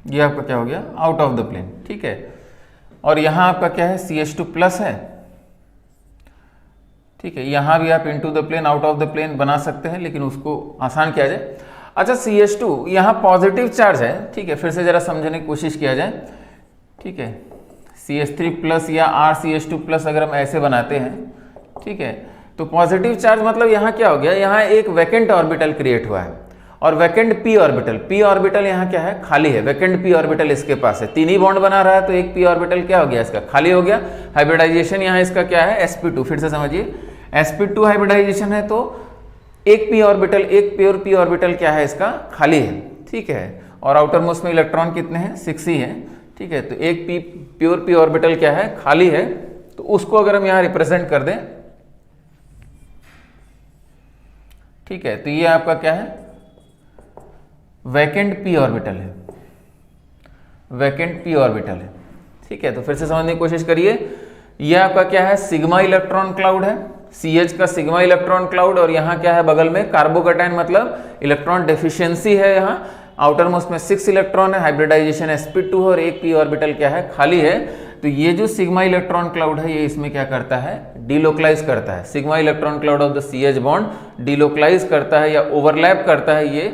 ये आपका क्या हो गया आउट ऑफ द प्लेन। ठीक है, और यहां आपका क्या है, CH2 प्लस है। ठीक है, यहां भी आप into the plane, out of the plane बना सकते हैं, लेकिन उसको आसान किया जाए। अच्छा CH2 यहाँ पॉजिटिव चार्ज है, ठीक है, फिर से जरा समझने की कोशिश किया जाए, ठीक है। CH3 प्लस या RCH2 प्लस अगर हम ऐसे बनाते हैं, ठीक है, तो पॉजिटिव चार्ज मतलब यहाँ क्या हो गया, यहाँ एक वैकेंट ऑर्बिटल क्रिएट हुआ है और वैकेंट p ऑर्बिटल यहाँ क्या है, खाली है। वैकेंट p ऑर्बिटल इसके पास है, 3 ही बॉन्ड बना रहा है, तो एक p ऑर्बिटल क्या हो गया इसका, खाली हो गया। हाइब्रिडाइजेशन यहाँ इसका क्या है, sp2, फिर से समझिए sp2 हाइब्रिडाइजेशन है, तो एक p ऑर्बिटल, एक प्योर p ऑर्बिटल क्या है इसका, खाली है, ठीक है। और आउटर मोस्ट में इलेक्ट्रॉन कितने हैं, 6 ही है, ठीक है। तो एक प्योर p ऑर्बिटल क्या है, खाली है, तो उसको अगर हम यहाँ रिप्रेजेंट कर दें, ठीक है, तो ये आपका क्या है, वैकेंट p ऑर्बिटल है, वैकेंट p ऑर्बिटल है, ठीक है। तो फिर से समझने की कोशिश करिए, ये आपका क्या है, सिग्मा इलेक्ट्रॉन क्लाउड है, CH का सिग्मा इलेक्ट्रॉन क्लाउड, और यहाँ क्या है बगल में कार्बोकैटायन, मतलब इलेक्ट्रॉन डेफिशिएंसी है, यहाँ आउटर मोस्ट में 6 इलेक्ट्रॉन है, हाइब्रिडाइजेशन sp2 और एक p ऑर्बिटल क्या है, खाली है। तो ये जो सिग्मा इलेक्ट्रॉन क्लाउड है, ये इसमें क्या करता है, डिलोकलाइज करता है। Sigma electron cloud of the CH bond delocalise करता है या ओवरलैप करता है ये,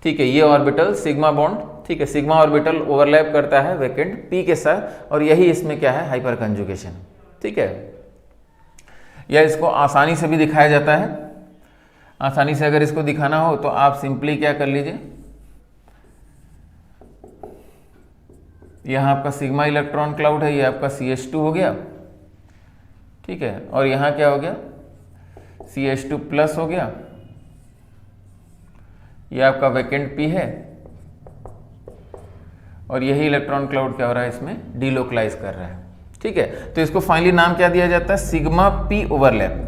ठीक है, ये ऑर्बिटल सिग्मा बॉन्ड, ठीक है, सिग्मा ऑर्बिटल ओवरलैप करता है वैकेंट p के साथ, और यही इसमें क्या है, हाइपर कंजुगेशन, ठीक है। या इसको आसानी से भी दिखाया जाता है। आसानी से अगर इसको दिखाना हो तो आप सिंपली क्या कर लीजिए, यहाँ आपका सिग्मा इलेक्ट्रॉन क्लाउड है, ये आपका CH2 हो गया, ठीक है, और यहाँ क्या हो गया, CH2 प्लस हो गया, ये आपका वैकेंट p है, और यही इलेक्ट्रॉन क्लाउड क्या हो रहा है, इसमें डिलोकलाइज कर रहा है, ठीक है। तो इसको फाइनली नाम क्या दिया जाता है, sigma p overlap.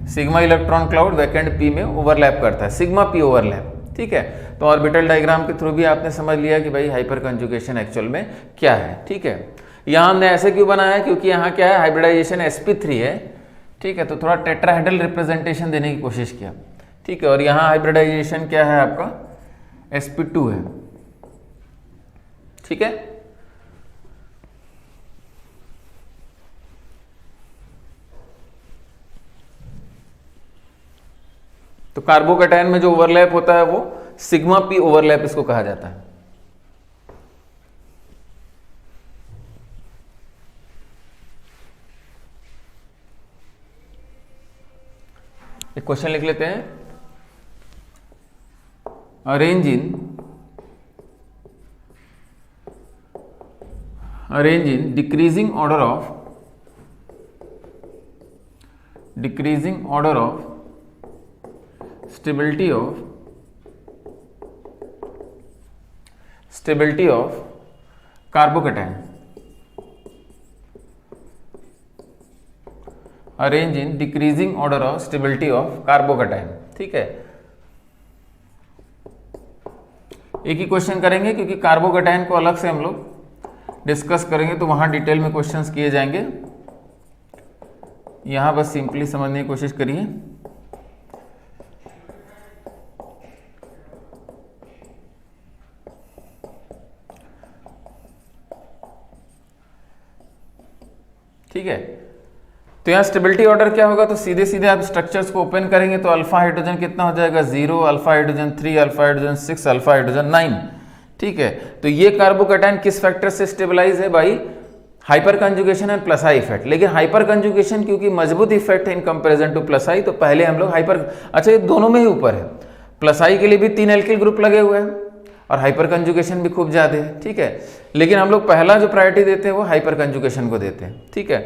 Sigma electron cloud vacant p में ओवरलैप करता है, सिग्मा p ओवरलैप, ठीक है। तो ऑर्बिटल डायग्राम के थ्रू भी आपने समझ लिया कि भाई हाइपर कंजुगेशन एक्चुअल में क्या है, ठीक है। यहाँ हमने ऐसे क्यों बनाया, क्योंकि यहाँ क्या है, हाइब्रिडाइजेशन sp3 है, ठीक है, तो थोड़ा टेट्राहेड्रल रिप्रेजेंटेशन देने की कोशिश किया, ठीक है। और यहाँ हाइब्रिडाइजेशन क्या है आपका, sp2 है, ठीक है। तो कार्बोकैटायन में जो ओवरलैप होता है वो सिग्मा p ओवरलैप इसको कहा जाता है। एक क्वेश्चन लिख लेते हैं, arrange in decreasing order of stability of carbocation, arrange in decreasing order of stability of carbocation, ठीक है। एक ही क्वेश्चन करेंगे क्योंकि कार्बोकैटायन को अलग से हम लोग डिस्कस करेंगे, तो वहां डिटेल में क्वेश्चंस किए जाएंगे। यहां बस सिंपली समझने की कोशिश करिए। ठीक है, तो यहाँ स्टेबिलिटी ऑर्डर क्या होगा, तो सीधे सीधे आप स्ट्रक्चर्स को ओपन करेंगे तो अल्फा हाइड्रोजन कितना हो जाएगा, 0, alpha hydrogen 3, alpha hydrogen 6, alpha hydrogen 9, ठीक है। तो ये कार्बोकैटायन किस फैक्टर से स्टेबलाइज है भाई, hyper conjugation and plus I effect. लेकिन हाइपर कंजुगेशन क्योंकि मजबूत इफेक्ट है इन कंपेरिजन टू प्लस आई, तो पहले हम लोग हाइपर, अच्छा ये दोनों में ही ऊपर है, प्लस आई के लिए भी 3 एल्किल ग्रुप लगे हुए हैं और हाइपर कंजुगेशन भी खूब ज्यादा है, ठीक है। लेकिन हम लोग पहला जो प्रायोरिटी देते हैं वो हाइपर कंजुगेशन को देते हैं, ठीक है।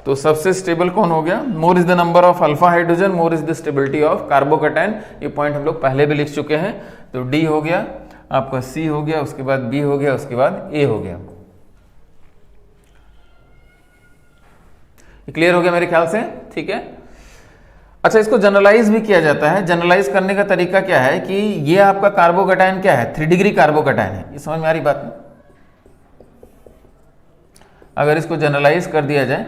तो सबसे स्टेबल कौन हो गया, more is the number of alpha hydrogen, more is the stability of carbocation. ये पॉइंट हम लोग पहले भी लिख चुके हैं। तो डी हो गया आपका, सी हो गया, उसके बाद बी हो गया, उसके बाद ए हो गया। क्लियर हो गया मेरे ख्याल से, ठीक है। अच्छा, इसको जनरलाइज भी किया जाता है। जनरलाइज करने का तरीका क्या है कि ये आपका कार्बोकैटायन क्या है, 3 डिग्री कार्बोकैटायन है। ये समझ में आ रही बात? अगर इसको जनरलाइज कर दिया जाए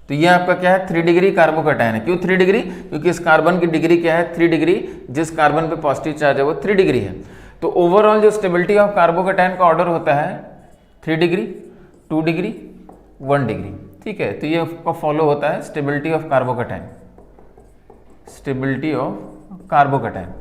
तो ये आपका क्या है, 3 डिग्री कार्बोकैटायन है। क्यों 3 डिग्री? क्योंकि इस कार्बन की डिग्री क्या है, 3 डिग्री। जिस कार्बन पे पॉजिटिव चार्ज है वो 3 डिग्री है। तो ओवरऑल जो स्टेबिलिटी ऑफ कार्बोकैटायन का ऑर्डर होता है 3 डिग्री, 2 डिग्री, 1 डिग्री, ठीक है। तो ये आपका फॉलो होता है stability of carbocation, stability of carbocation.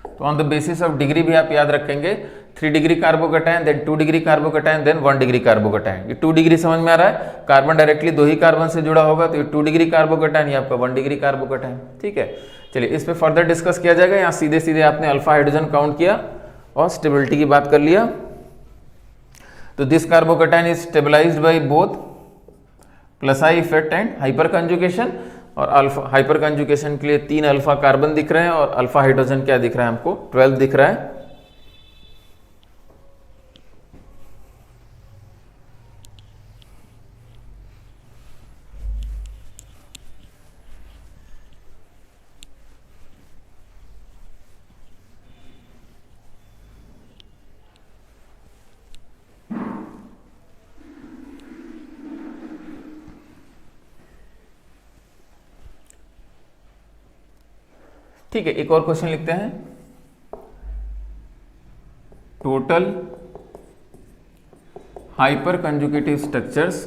तो on the basis of degree भी आप याद रखेंगे, 3 degree carbocation, then 2 degree carbocation, then 1 degree carbocation. ये 2 डिग्री समझ में आ रहा है, कार्बन डायरेक्टली 2 ही कार्बन से जुड़ा होगा, तो ये 2 डिग्री कार्बोकैटायन, ये आपका 1 डिग्री कार्बोकैटायन। ठीक है, चलिए इस पे फर्दर डिस्कस किया जाएगा। यहाँ सीधे सीधे आपने अल्फा हाइड्रोजन काउंट किया और स्टेबिलिटी की बात कर लिया। तो this carbocation is stabilised by both plus I effect and hyper conjugation. और अल्फा हाइपर कंजुगेशन के लिए 3 अल्फा कार्बन दिख रहे हैं और अल्फा हाइड्रोजन क्या दिख रहा है हमको, 12 दिख रहा है। ठीक है, एक और क्वेश्चन लिखते हैं। Total hyper conjugative structures,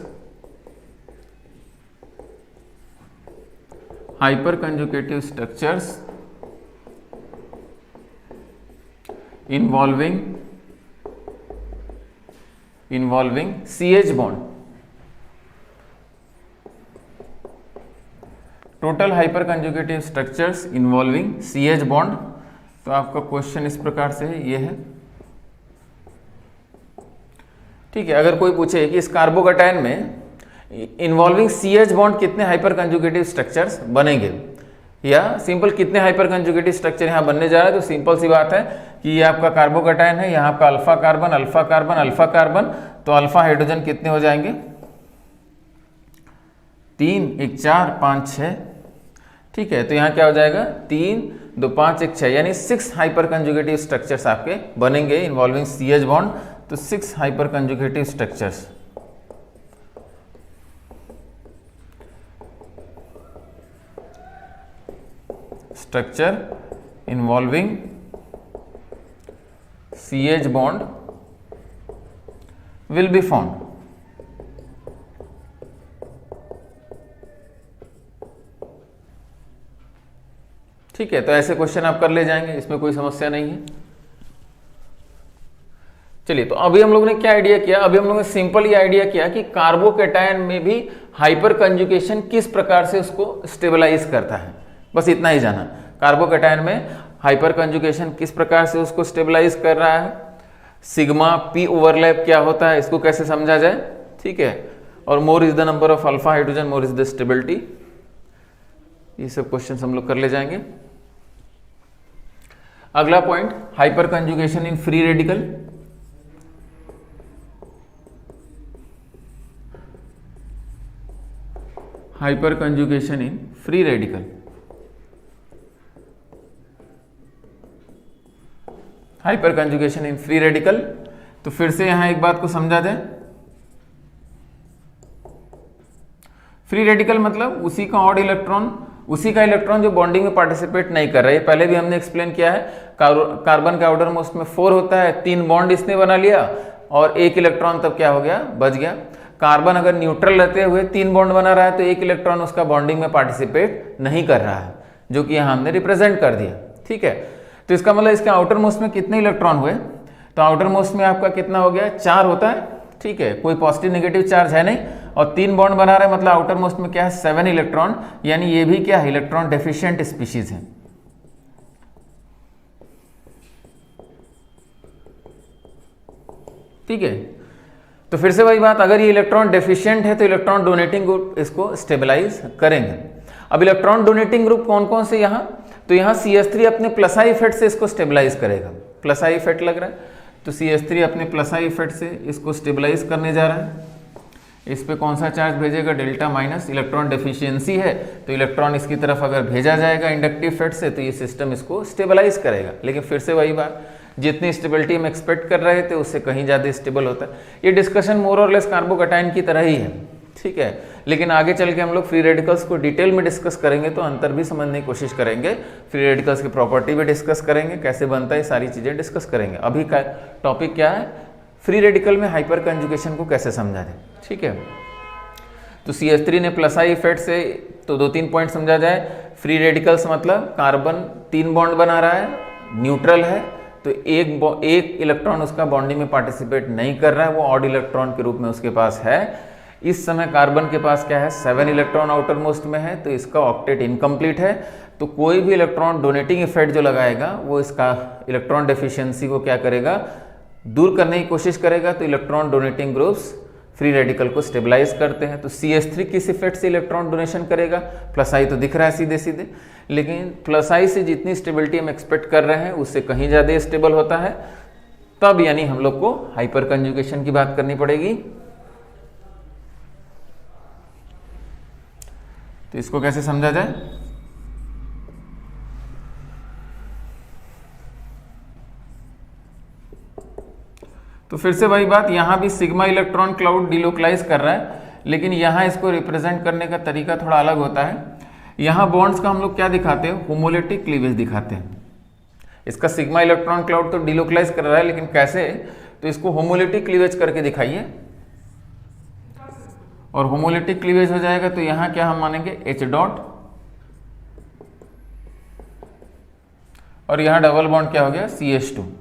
hyper conjugative structures involving CH bond. Total hyper conjugative structures involving CH bond. तो आपका क्वेश्चन इस प्रकार से है, ये है। ठीक है, अगर कोई पूछे कि इस कार्बोकैटायन में इन्वॉल्विंग CH बॉन्ड कितने हाइपर कंजुगेटिव स्ट्रक्चर्स बनेंगे, या सिंपल कितने हाइपर कंजुगेटिव स्ट्रक्चर यहाँ बनने जा रहा है, तो सिंपल सी बात है कि ये आपका कार्बोकैटायन है, यहाँ आपका alpha carbon alpha carbon alpha carbon, तो अल्फा हाइड्रोजन कितने हो जाएंगे, 3 1 4 5 6। ठीक है, तो यहाँ क्या हो जाएगा, 3 2 5 1 6, यानी 6 हाइपर कंजुगेटिव स्ट्रक्चर्स आपके बनेंगे इन्वॉल्विंग CH बॉन्ड। तो 6 hyper conjugative structures, involving CH bond will be formed. ठीक है, तो ऐसे क्वेश्चन आप कर ले जाएंगे, इसमें कोई समस्या नहीं है। चलिए, तो अभी हम लोग ने क्या आइडिया किया, अभी हम लोग ने सिंपल ये आइडिया किया कि कार्बोकैटायन में भी हाइपर कंजुगेशन किस प्रकार से उसको स्टेबलाइज करता है, बस इतना ही जाना। कार्बोकैटायन में हाइपर कंजुगेशन किस प्रकार से उसको स्टेबलाइज कर रहा है, सिग्मा पी ओवरलैप क्या होता है, इसको कैसे समझा जाए। ठीक है, और more is the number of alpha hydrogen, more is the stability. ये सब क्वेश्चन हम लोग कर ले जाएंगे। अगला point, hyper conjugation in free radical. Hyper conjugation in free radical. Hyper conjugation in free radical, तो फिर से यहां एक बात को समझा जाए। फ्री रेडिकल मतलब उसी का ऑड इलेक्ट्रॉन, उसी का इलेक्ट्रॉन जो बॉन्डिंग में पार्टिसिपेट नहीं कर रहा है। पहले भी हमने एक्सप्लेन किया है, कार्बन का आउटर मोस्ट में 4 होता है, 3 बॉन्ड इसने बना लिया और 1 इलेक्ट्रॉन तब क्या हो गया, बच गया। कार्बन अगर न्यूट्रल रहते हुए 3 बॉन्ड बना रहा है तो 1 इलेक्ट्रॉन उसका बॉन्डिंग में पार्टिसिपेट नहीं कर रहा है, जो कि यहां हमने रिप्रेजेंट कर दिया। ठीक है, तो इसका मतलब इसके आउटर मोस्ट में कितने इलेक्ट्रॉन हुए, तो आउटर मोस्ट में आपका कितना हो गया, 4 होता है। ठीक है, कोई पॉजिटिव नेगेटिव चार्ज है नहीं, और 3 बॉन्ड बना रहा है, मतलब आउटर मोस्ट में क्या है, 7 इलेक्ट्रॉन, यानी ये भी क्या है, इलेक्ट्रॉन डेफिशिएंट स्पीशीज है। ठीक है, तो फिर से वही बात, अगर ये इलेक्ट्रॉन डेफिशिएंट है तो इलेक्ट्रॉन डोनेटिंग ग्रुप इसको स्टेबलाइज करेंगे। अब इलेक्ट्रॉन डोनेटिंग ग्रुप कौन कौन से यहाँ, तो यहाँ CH3 अपने प्लस आई इफेक्ट से इसको स्टेबलाइज करेगा। प्लस आई इफेक्ट लग रहा है, तो CH3 अपने प्लस आई इफेक्ट से इसको स्टेबलाइज करने जा रहा है। इस पे कौन सा चार्ज भेजेगा, डेल्टा माइनस, इलेक्ट्रॉन डेफिशिएंसी है तो इलेक्ट्रॉन इसकी तरफ अगर भेजा जाएगा इंडक्टिव इफेक्ट से तो ये सिस्टम इसको स्टेबलाइज करेगा। लेकिन फिर से वही बात, जितनी स्टेबिलिटी हम एक्सपेक्ट कर रहे थे उससे कहीं ज़्यादा स्टेबल होता है। ये डिस्कशन मोर और लेस कार्बोकैटायन की तरह ही है। ठीक है, लेकिन आगे चल के हम लोग फ्री रेडिकल्स को डिटेल में डिस्कस करेंगे तो अंतर भी समझने की कोशिश करेंगे, फ्री रेडिकल्स की प्रॉपर्टी भी डिस्कस करेंगे, कैसे बनता है, सारी चीज़ें डिस्कस करेंगे। अभी का टॉपिक क्या है, फ्री रेडिकल में हाइपर कंजुगेशन को कैसे समझा जाए। ठीक है, तो CH3 ने प्लस आई इफेक्ट से तो 2-3 पॉइंट समझा जाए। फ्री रेडिकल्स मतलब कार्बन 3 बॉन्ड बना रहा है, न्यूट्रल है, तो एक इलेक्ट्रॉन उसका बॉन्डिंग में पार्टिसिपेट नहीं कर रहा है, वो ऑड इलेक्ट्रॉन के रूप में उसके पास है। इस समय कार्बन के पास क्या है, 7 इलेक्ट्रॉन आउटर मोस्ट में है, तो इसका ऑक्टेट इनकम्प्लीट है। तो कोई भी इलेक्ट्रॉन डोनेटिंग इफेक्ट जो लगाएगा वो इसका इलेक्ट्रॉन डेफिशिएंसी को क्या करेगा, दूर करने की कोशिश करेगा। तो electron donating groups free radical को स्टेबलाइज करते हैं। तो CH3 किस इफेक्ट से इलेक्ट्रॉन डोनेशन करेगा, प्लस आई तो दिख रहा है सीधे सीधे, लेकिन प्लस आई से जितनी स्टेबिलिटी हम एक्सपेक्ट कर रहे हैं उससे कहीं ज़्यादा स्टेबल होता है, तब यानी हम लोग को हाइपर कंजुगेशन की बात करनी पड़ेगी। तो इसको कैसे समझा जाए, तो फिर से वही बात, यहां भी सिग्मा इलेक्ट्रॉन क्लाउड डिलोकलाइज कर रहा है, लेकिन यहां इसको रिप्रेजेंट करने का तरीका थोड़ा अलग होता है। यहां बॉन्ड्स का हम लोग क्या दिखाते हैं, होमोलिटिक क्लीवेज दिखाते हैं। इसका सिग्मा इलेक्ट्रॉन क्लाउड तो डिलोकलाइज कर रहा है, लेकिन कैसे, तो इसको होमोलिटिक क्लीवेज करके दिखाइए, और होमोलिटिक क्लीवेज हो जाएगा तो यहां क्या हम मानेंगे H डॉट, और यहां डबल बॉन्ड क्या हो गया CH2।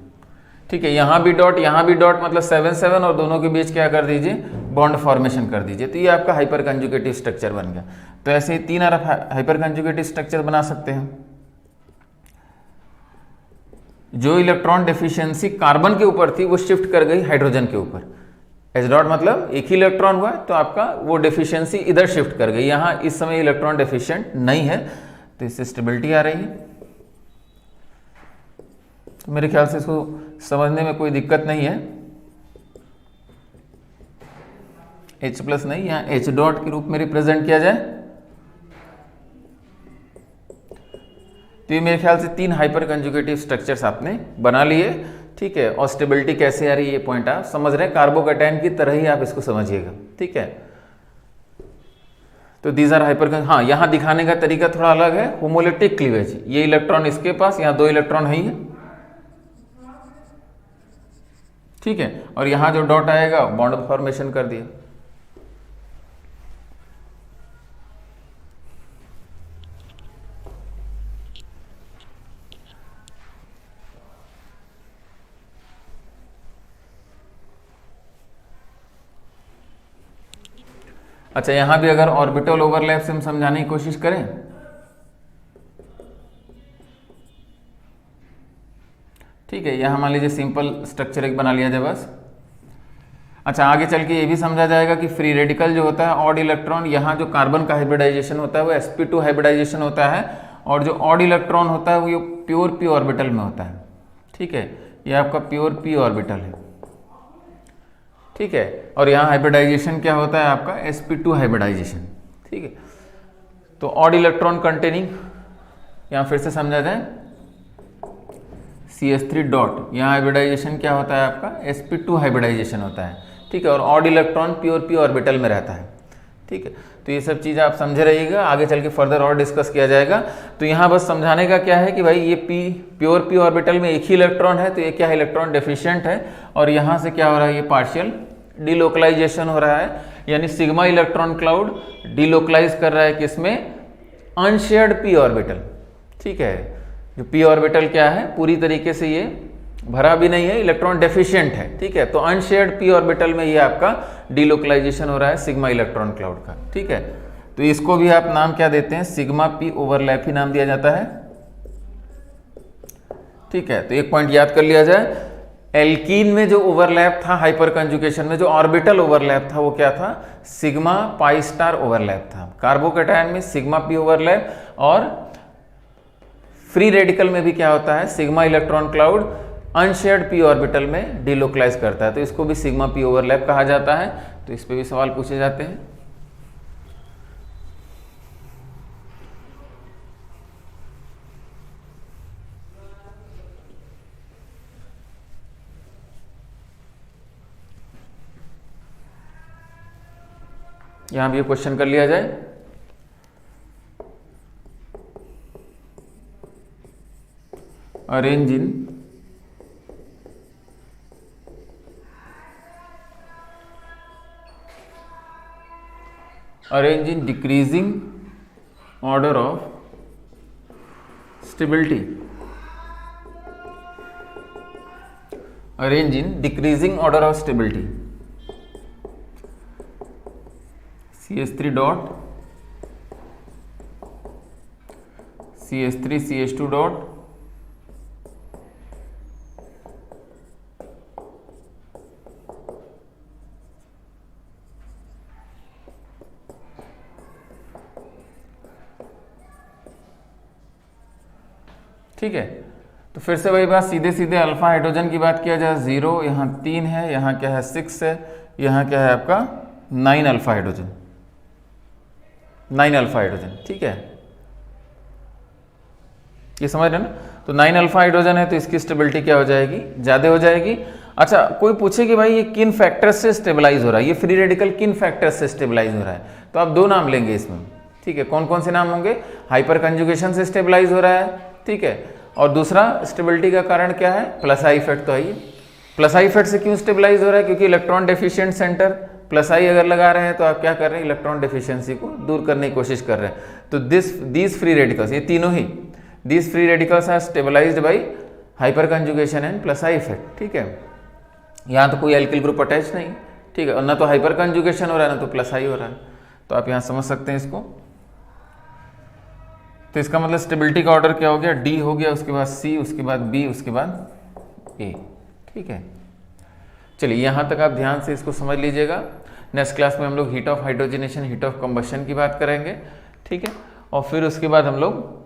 ठीक है, यहां भी डॉट मतलब 7-7, और दोनों के बीच क्या कर दीजिए, बॉन्ड फॉर्मेशन कर दीजिए। तो ये आपका हाइपर कंजुगेटिव स्ट्रक्चर बन गया। तो ऐसे ही 3 आप हाइपर कंजुगेटिव स्ट्रक्चर बना सकते हैं। जो इलेक्ट्रॉन डेफिशिएंसी कार्बन के ऊपर थी वो शिफ्ट कर गई हाइड्रोजन के ऊपर। H डॉट मतलब एक ही इलेक्ट्रॉन हुआ, तो आपका वो डेफिशिएंसी इधर शिफ्ट कर गई। यहां इस समय इलेक्ट्रॉन डेफिशिएंट नहीं है, तो इससे स्टेबिलिटी आ रही है। तो मेरे ख्याल से इसको समझने में कोई दिक्कत नहीं है। H प्लस नहीं, यहाँ H डॉट के रूप में रिप्रेजेंट किया जाए। तो ये मेरे ख्याल से 3 हाइपर कंजुगेटिव स्ट्रक्चर्स आपने बना लिए। ठीक है, और स्टेबिलिटी कैसे आ रही है ये पॉइंट आप समझ रहे हैं, कार्बोकैटायन की तरह ही आप इसको समझिएगा। ठीक है, तो दीज आर हाइपर, हाँ यहाँ दिखाने का तरीका थोड़ा अलग है। होमोलिटिक क्लीवेज, ये इलेक्ट्रॉन इसके पास, यहाँ 2 इलेक्ट्रॉन है ही है। ठीक है, और यहां जो डॉट आएगा बॉन्ड फॉर्मेशन कर दिया। अच्छा, यहां भी अगर ऑर्बिटल ओवरलैप से हम समझाने की कोशिश करें, ठीक है, यहां मान लीजिए सिंपल स्ट्रक्चर एक बना लिया जाए बस। अच्छा, आगे चल के ये भी समझा जाएगा कि फ्री रेडिकल जो होता है ऑड इलेक्ट्रॉन, यहाँ जो कार्बन का हाइब्रिडाइजेशन होता है वो sp2 हाइब्रिडाइजेशन होता है, और जो ऑड इलेक्ट्रॉन होता है वो ये प्योर p ऑर्बिटल में होता है। ठीक है, ये आपका प्योर p ऑर्बिटल है। ठीक है, और यहाँ हाइब्रिडाइजेशन क्या होता है आपका sp2 हाइब्रिडाइजेशन। ठीक है, तो ऑड इलेक्ट्रॉन कंटेनिंग, यहाँ फिर से समझा जाए CH3 डॉट, यहाँ हाइब्रिडाइजेशन क्या होता है आपका sp2 हाइब्रिडाइजेशन होता है। ठीक है, और odd electron pure p orbital में रहता है। ठीक है, तो ये सब चीज़ आप समझे रहिएगा, आगे चल के फर्दर और डिस्कस किया जाएगा। तो यहाँ बस समझाने का क्या है कि भाई ये प्योर p ऑर्बिटल में एक ही इलेक्ट्रॉन है, तो ये क्या है, इलेक्ट्रॉन डेफिशिएंट है, और यहाँ से क्या हो रहा है, ये पार्शियल डिलोकलाइजेशन हो रहा है, यानी सिग्मा इलेक्ट्रॉन क्लाउड डिलोकलाइज कर रहा है किसमें, अनशेयर्ड p ऑर्बिटल। ठीक है, जो p ऑर्बिटल क्या है, पूरी तरीके से ये भरा भी नहीं है, इलेक्ट्रॉन डेफिशिएंट है। ठीक है, तो अनशेयर्ड p ऑर्बिटल में ये आपका डिलोकलाइजेशन हो रहा है सिग्मा इलेक्ट्रॉन क्लाउड का। ठीक है, तो इसको भी आप नाम क्या देते हैं, सिग्मा p ओवरलैप ही नाम दिया जाता है। ठीक है, तो एक पॉइंट याद कर लिया जाए, एल्कीन में जो ओवरलैप था हाइपर कंजुगेशन में, जो ऑर्बिटल ओवरलैप था वो क्या था, सिग्मा पाई स्टार ओवरलैप था। कार्बोकैटायन में सिग्मा p ओवरलैप, और फ्री रेडिकल में भी क्या होता है, sigma electron cloud unshared p orbital में डिलोकलाइज करता है, तो इसको भी सिग्मा p ओवरलैप कहा जाता है। तो इस पे भी सवाल पूछे जाते हैं। यहां भी ये क्वेश्चन कर लिया जाए, arrange in arrange in decreasing order of stability, arrange in decreasing order of stability, CH3 dot CH3 CH2 dot ठीक है। तो फिर से वही बात, सीधे सीधे अल्फा हाइड्रोजन की बात किया जाए 0, यहाँ 3 है, यहाँ क्या है 6 है, यहाँ क्या है आपका 9 अल्फा हाइड्रोजन, 9 अल्फा हाइड्रोजन, ठीक है, ये समझ रहे ना। तो 9 अल्फा हाइड्रोजन है तो इसकी स्टेबिलिटी क्या हो जाएगी, ज़्यादा हो जाएगी। अच्छा, कोई पूछे कि भाई ये किन फैक्टर्स से स्टेबलाइज हो रहा है, ये फ्री रेडिकल किन फैक्टर्स से स्टेबलाइज हो रहा है, तो आप 2 नाम लेंगे इसमें, ठीक है। कौन कौन से नाम होंगे, हाइपर कंजुगेशन से स्टेबलाइज हो रहा है, ठीक है, और दूसरा स्टेबिलिटी का कारण क्या है, प्लस आई इफेक्ट। तो आइए, प्लस आई इफेक्ट से क्यों स्टेबलाइज हो रहा है, क्योंकि इलेक्ट्रॉन डेफिशिएंट सेंटर प्लस आई अगर लगा रहे हैं तो आप क्या कर रहे हैं, इलेक्ट्रॉन डेफिशिएंसी को दूर करने की कोशिश कर रहे हैं। तो दीज फ्री रेडिकल्स, ये तीनों ही these free radicals are stabilised by hyperconjugation and plus I effect, ठीक है। यहाँ तो कोई एल्किल ग्रुप अटैच नहीं, ठीक है, और ना तो हाइपर कंजुगेशन हो रहा है ना तो प्लस आई हो रहा है, तो आप यहाँ समझ सकते हैं इसको। तो इसका मतलब स्टेबिलिटी का ऑर्डर क्या हो गया, डी हो गया, उसके बाद सी, उसके बाद बी, उसके बाद ए, ठीक है। चलिए यहाँ तक आप ध्यान से इसको समझ लीजिएगा। नेक्स्ट क्लास में हम लोग heat of hydrogenation, heat of combustion की बात करेंगे, ठीक है, और फिर उसके बाद हम लोग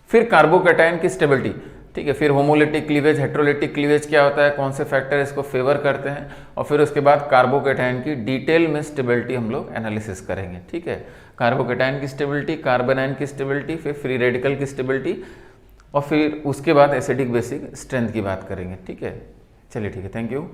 फिर कार्बोकैटायन की स्टेबिलिटी, ठीक है, फिर होमोलिटिक क्लीवेज, हेट्रोलिटिक क्लीवेज क्या होता है, कौन से फैक्टर इसको फेवर करते हैं, और फिर उसके बाद कार्बोकैटायन की डिटेल में स्टेबिलिटी हम लोग एनालिसिस करेंगे, ठीक है। कार्बोकैटायन की स्टेबिलिटी, कार्बोनाइन की स्टेबिलिटी, फिर फ्री रेडिकल की स्टेबिलिटी, और फिर उसके बाद एसिडिक बेसिक स्ट्रेंथ की बात करेंगे, ठीक है। चलिए ठीक है, थैंक यू।